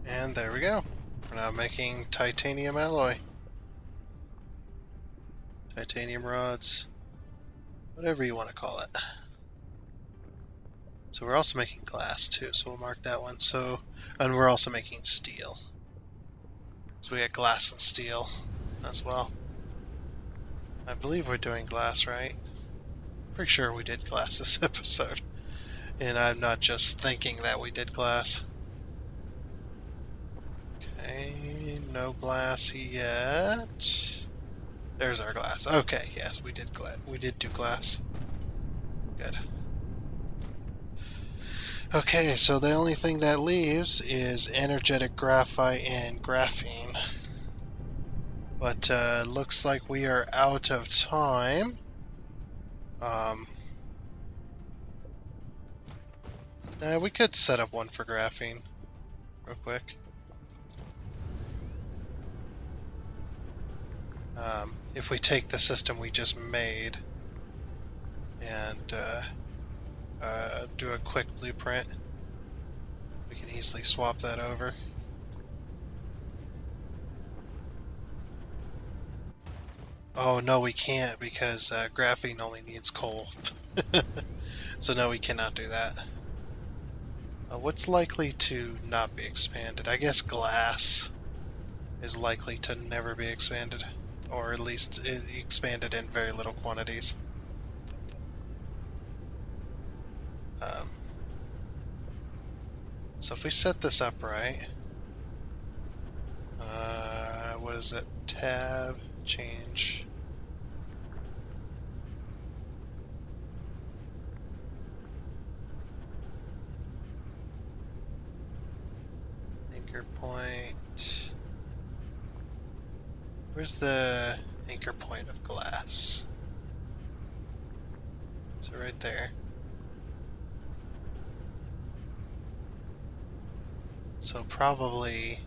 And there we go. We're now making titanium alloy. Titanium rods. Whatever you want to call it. So we're also making glass too, so we'll mark that one. So, and we're also making steel. So we got glass and steel as well. I believe we're doing glass, right? Pretty sure we did glass this episode. And I'm not just thinking that we did glass. Okay, no glass yet. There's our glass. Okay, yes, we did do glass. Good. Okay, so the only thing that leaves is energetic graphite and graphene. But looks like we are out of time. We could set up one for graphene. real quick. If we take the system we just made and do a quick blueprint, we can easily swap that over. Oh no, we can't because graphene only needs coal. So no, we cannot do that. What's likely to not be expanded? I guess glass is likely to never be expanded, or at least expanded in very little quantities. Um, so if we set this up right, what is it? Tab, change. Anchor point. Where's the anchor point of glass? So right there. So probably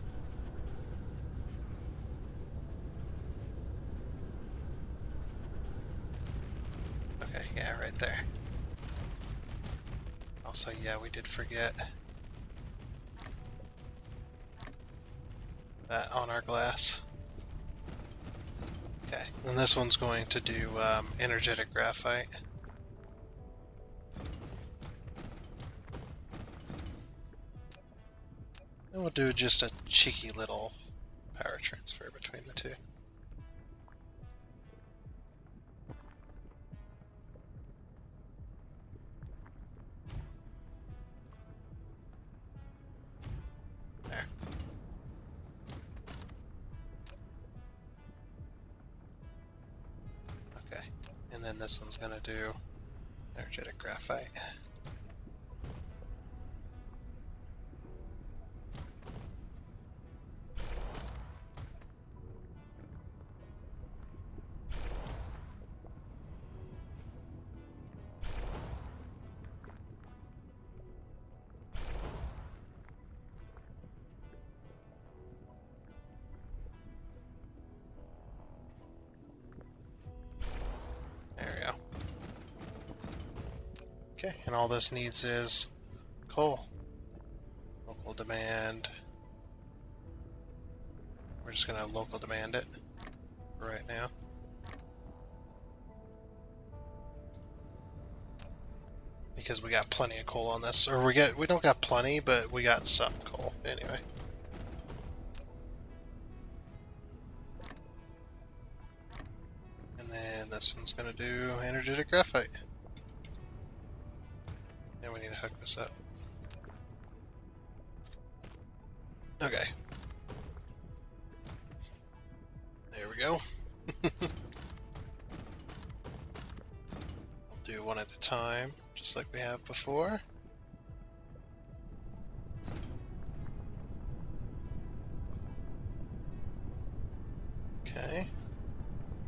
okay, yeah, right there. Also, yeah, we did forget that on our glass. Okay, and this one's going to do energetic graphite. And we'll do just a cheeky little power transfer between the two. There. Okay, and then this one's going to do energetic graphite. There we go. Okay, and all this needs is coal. Local demand. We're just going to local demand it for right now. Because we got plenty of coal on this. Or we don't got plenty, but we got some coal anyway. And then this one's going to do energetic graphite. And we need to hook this up. Okay. There we go. We'll do one at a time, just like we have before. Okay.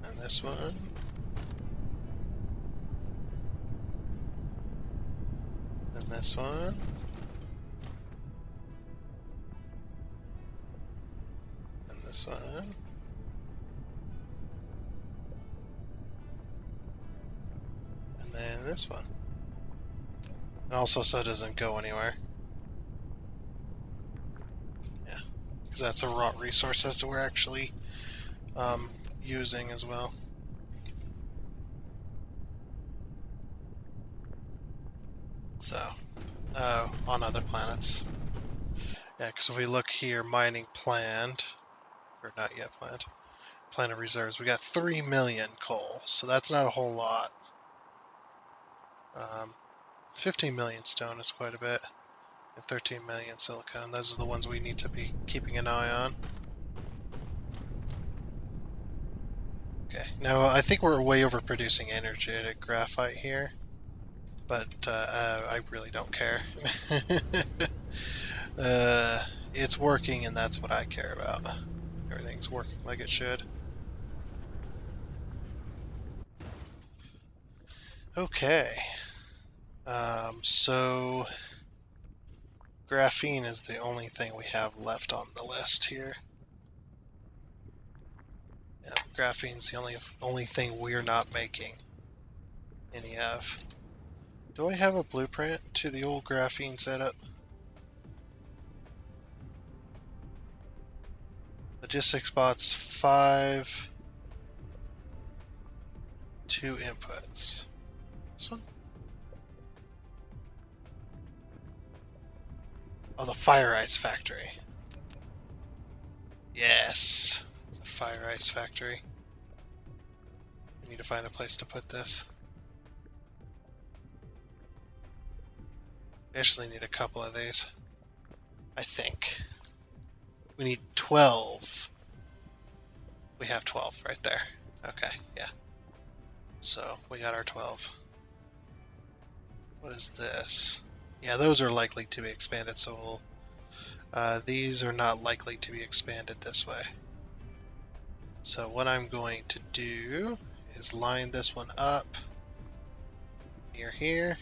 And this one. And this one. And this one. And then this one. And also so it doesn't go anywhere. Yeah. Because that's a raw resource that we're actually using as well. So, on other planets. Yeah, because if we look here, mining planned, or not yet planned, plan of reserves, we got 3 million coal, so that's not a whole lot. 15 million stone is quite a bit, and 13 million silicon. Those are the ones we need to be keeping an eye on. Okay, now I think we're way overproducing energetic graphite here, but I really don't care. It's working, and that's what I care about. Everything's working like it should. Okay. So graphene is the only thing we have left on the list here. Yeah, graphene's the only thing we're not making any of. Do I have a blueprint to the old graphene setup? Logistics bots 5, 2 inputs. This one? Oh, the fire ice factory. Yes, the fire ice factory. We need to find a place to put this. We actually need a couple of these, I think. We need 12. We have 12 right there. Okay, yeah. So we got our 12. What is this? Yeah, those are likely to be expanded, so these are not likely to be expanded this way. So what I'm going to do is line this one up near here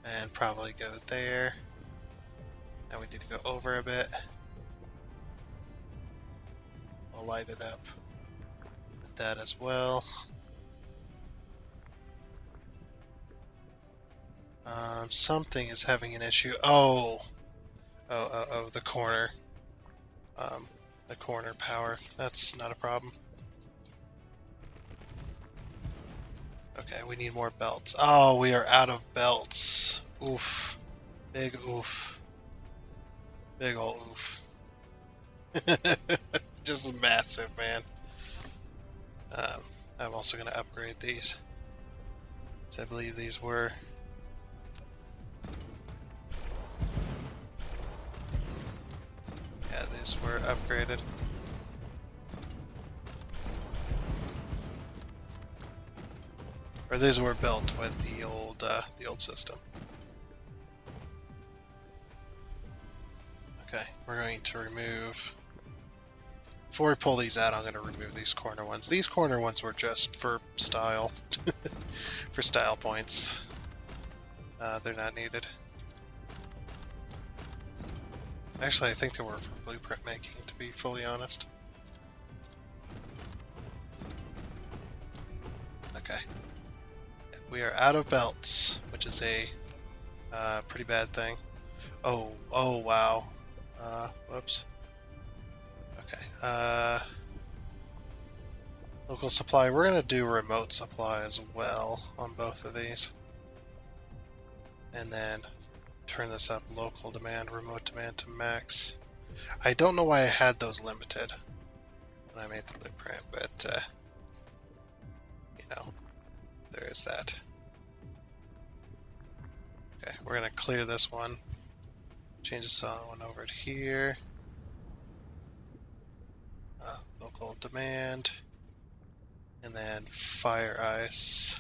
and probably go there. And we need to go over a bit. We'll light it up with that as well. Something is having an issue. Oh, the corner. The corner power. That's not a problem. Okay, we need more belts. Oh, we are out of belts. Oof. Big oof. Big ol' oof. Just massive, man. I'm also going to upgrade these. So I believe these were... Yeah, these were upgraded. Or these were built with the old system. Okay, we're going to remove... Before we pull these out, I'm going to remove these corner ones. These corner ones were just for style. For style points. They're not needed. Actually, I think they were for blueprint making, to be fully honest. Okay. We are out of belts, which is a pretty bad thing. Oh wow. Whoops. Okay. Local supply. We're going to do remote supply as well on both of these. And then turn this up, local demand, remote demand to max. I don't know why I had those limited when I made the blueprint, but you know, there is that. Okay, we're gonna clear this one. Change this one over to here. Local demand, and then fire ice.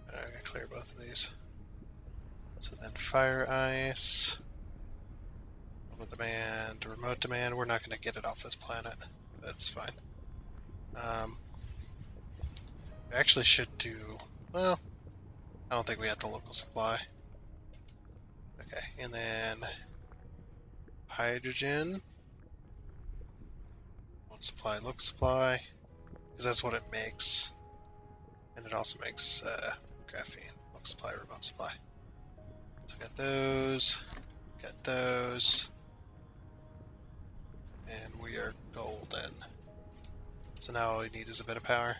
I'm gonna clear both of these. So then fire ice. Demand, remote demand. We're not going to get it off this planet. That's fine. We actually should do... Well, I don't think we have the local supply. Okay, and then hydrogen. Local supply, local supply. Because that's what it makes. And it also makes graphene. Local supply, remote supply. So got those. Got those. And we are golden. So now all we need is a bit of power.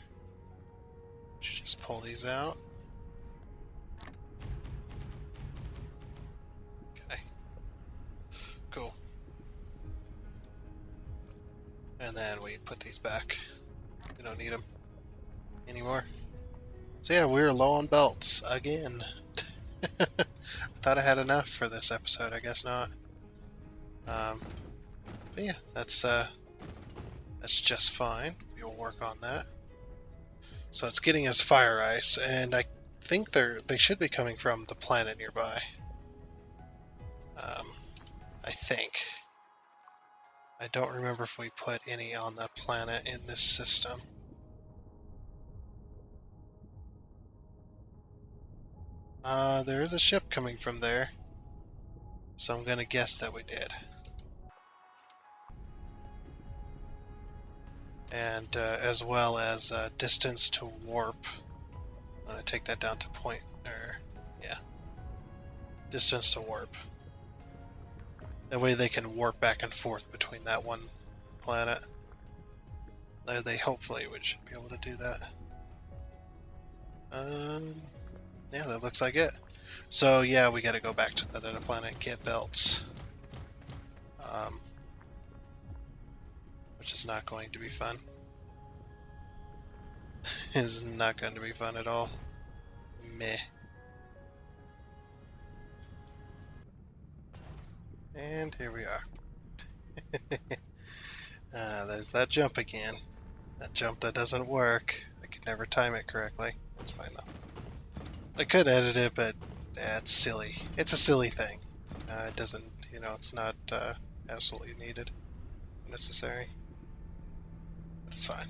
Should just pull these out. Okay. Cool. And then we put these back. We don't need them anymore. So yeah, we're low on belts again. I thought I had enough for this episode. I guess not. But yeah, that's just fine. We'll work on that. So it's getting us fire ice, and I think they should be coming from the planet nearby. I think. I don't remember if we put any on the planet in this system. There is a ship coming from there, so I'm gonna guess that we did. And as well as distance to warp. I'm gonna take that down to yeah, distance to warp. That way they can warp back and forth between that one planet. They hopefully should be able to do that. Yeah, that looks like it. So yeah, we gotta go back to that other planet and get belts. Which is not going to be fun. It's not going to be fun at all. Meh. And here we are. There's that jump again. That jump that doesn't work. I could never time it correctly. That's fine though. I could edit it, but that's silly. It's a silly thing. It doesn't, it's not absolutely needed, necessary. But it's fine.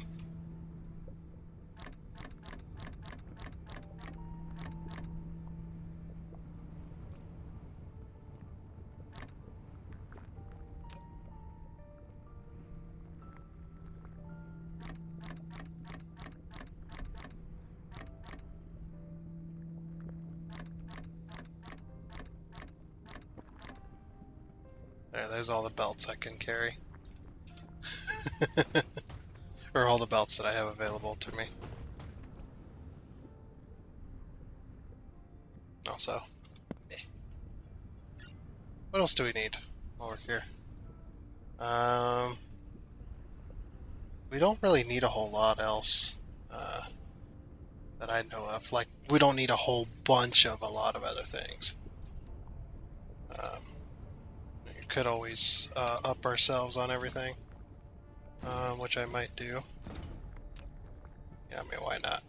There's all the belts I can carry. Or all the belts that I have available to me. Also, what else do we need over here? We don't really need a whole lot else that I know of. Like, we don't need a whole bunch of a lot of other things. We could always up ourselves on everything, which I might do. Yeah, I mean, why not?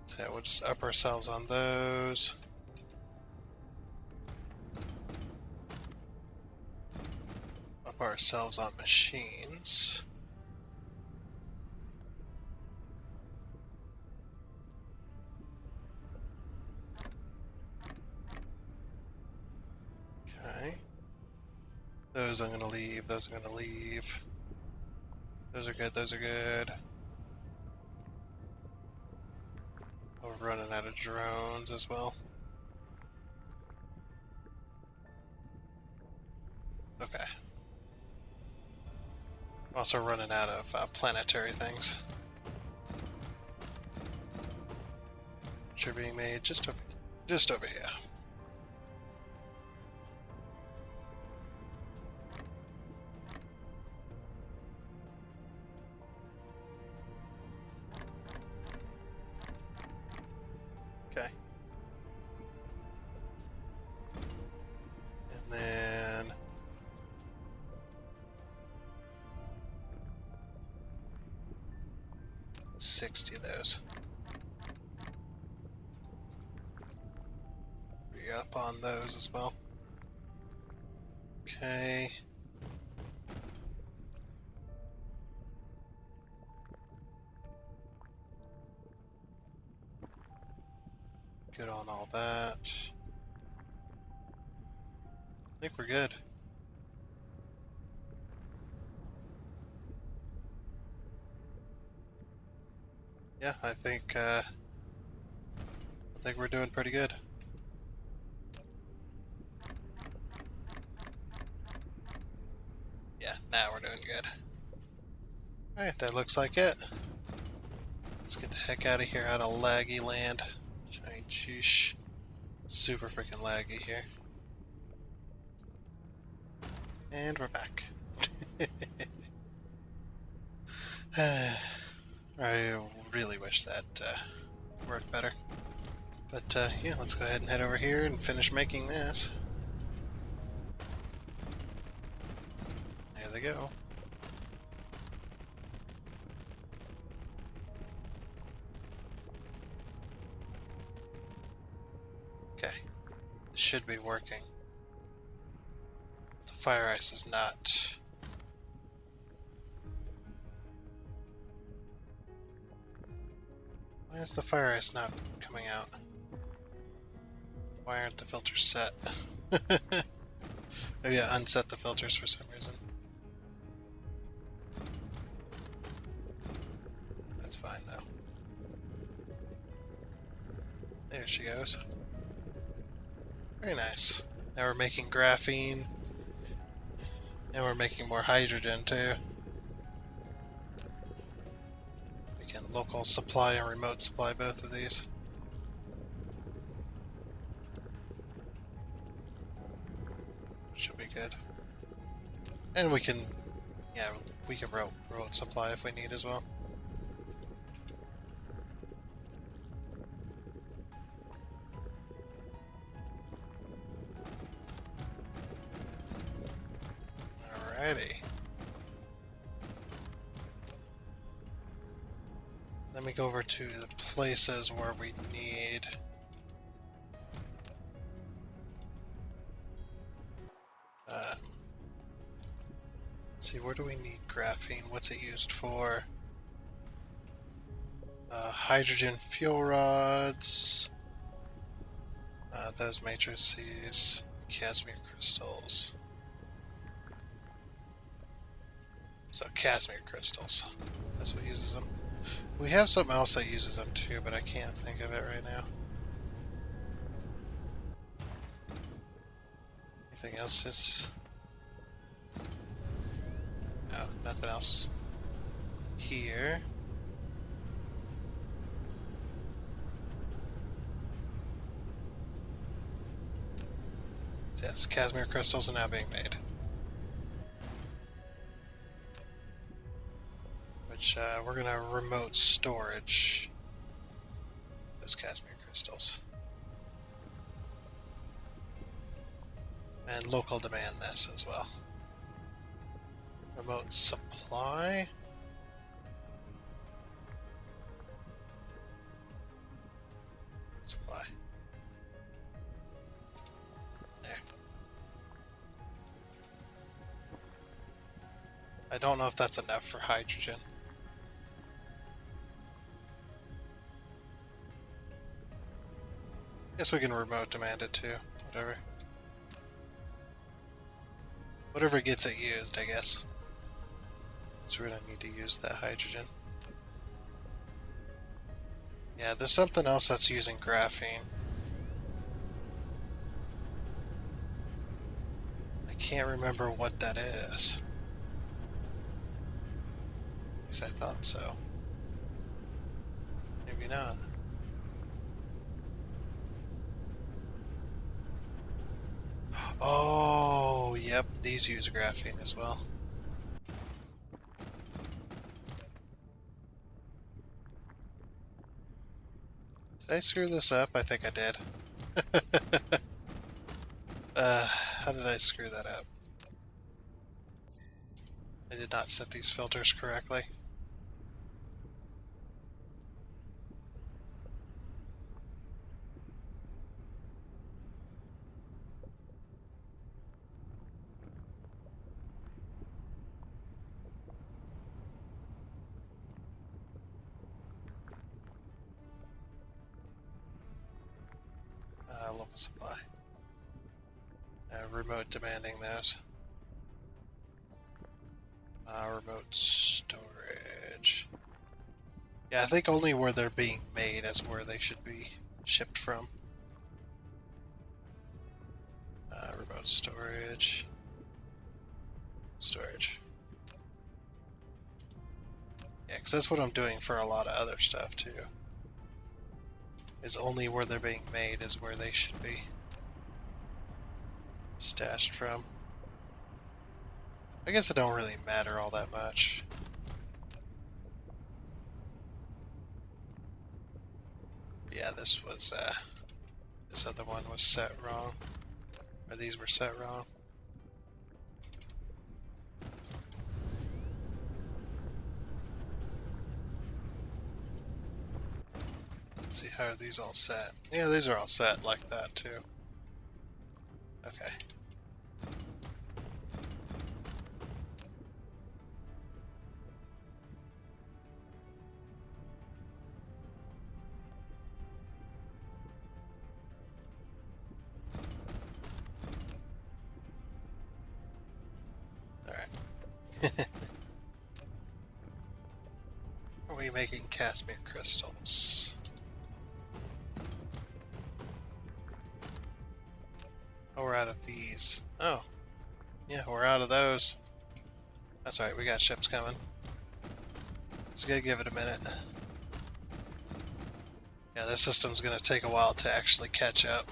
So yeah, we'll just up ourselves on those. Up ourselves on machines. Okay. Those I'm going to leave. Those I'm going to leave. Those are good. Those are good. We're running out of drones as well. Okay. Also running out of planetary things. Which are being made just over here. Okay. And then 60 of those. Re-up on those as well. Okay. Good on all that. I think we're good. Yeah, I think we're doing pretty good. Yeah, now we're doing good. Alright, that looks like it. Let's get the heck out of here, out of laggy land. Sheesh. Super freaking laggy here. And we're back. I really wish that worked better. But yeah, let's go ahead and head over here and finish making this. There they go. Okay, this should be working. fire ice is not. Why is the fire ice not coming out? Why aren't the filters set? Maybe I unset the filters for some reason. That's fine though. There she goes. Very nice. Now we're making graphene. And we're making more hydrogen too. We can local supply and remote supply both of these. Should be good. And we can, yeah, we can remote supply if we need as well. Alrighty. Let me go over to the places where we need. See, where do we need graphene? What's it used for? Hydrogen fuel rods. Those matrices. Casimir crystals. So Casimir crystals. That's what uses them. We have something else that uses them too, but I can't think of it right now. Anything else is... No, nothing else. Here. Yes, Casimir crystals are now being made. Which we're gonna remote storage those Casimir crystals. And local demand this as well. Remote supply. Supply. There. I don't know if that's enough for hydrogen. Guess we can remote demand it too. Whatever. Whatever gets it used, I guess. So we're gonna need to use that hydrogen. Yeah, there's something else that's using graphene. I can't remember what that is. At least I thought so. Maybe not. Oh, yep, these use graphene as well. Did I screw this up? I think I did. How did I screw that up? I did not set these filters correctly. Local supply. Remote demanding those. Remote storage. Yeah, I think only where they're being made is where they should be shipped from. Remote storage. Storage. Yeah, because that's what I'm doing for a lot of other stuff too. Is only where they're being made is where they should be stashed from. I guess it don't really matter all that much. Yeah, this was this other one was set wrong, or these were set wrong. Let's see, how are these all set? Yeah, these are all set like that too. Okay. Are we making Casimir crystals? Oh, we're out of these. Oh, yeah, we're out of those. That's alright, we got ships coming. Just gotta give it a minute. Yeah, this system's gonna take a while to actually catch up.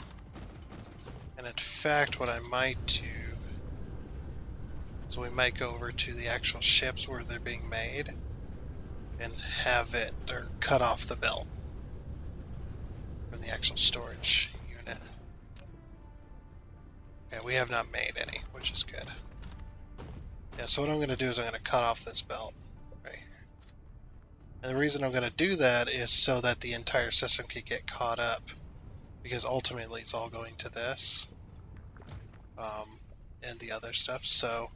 And in fact, what I might do is we might go over to the actual ships where they're being made and have it, or cut off the belt from the actual storage unit. Yeah, we have not made any, which is good. Yeah, so what I'm going to do is I'm going to cut off this belt right here. And the reason I'm going to do that is so that the entire system can get caught up, because ultimately it's all going to this and the other stuff. So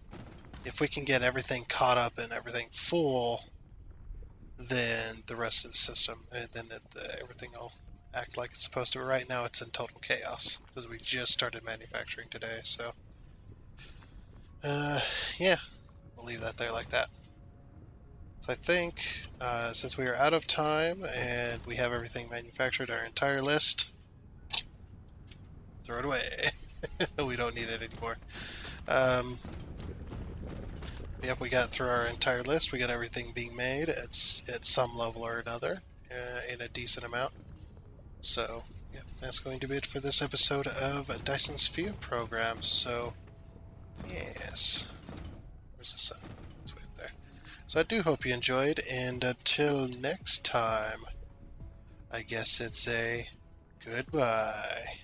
if we can get everything caught up and everything full, then the rest of the system, and then everything will act like it's supposed to. Right now it's in total chaos because we just started manufacturing today. So yeah, we'll leave that there like that. So I think since we are out of time and we have everything manufactured, our entire list, throw it away. We don't need it anymore. Yep, we got through our entire list. We got everything being made at some level or another in a decent amount. So yeah, that's going to be it for this episode of Dyson Sphere Program. So yes, where's the sun? It's way up there. So I do hope you enjoyed, and until next time, I guess it's a goodbye.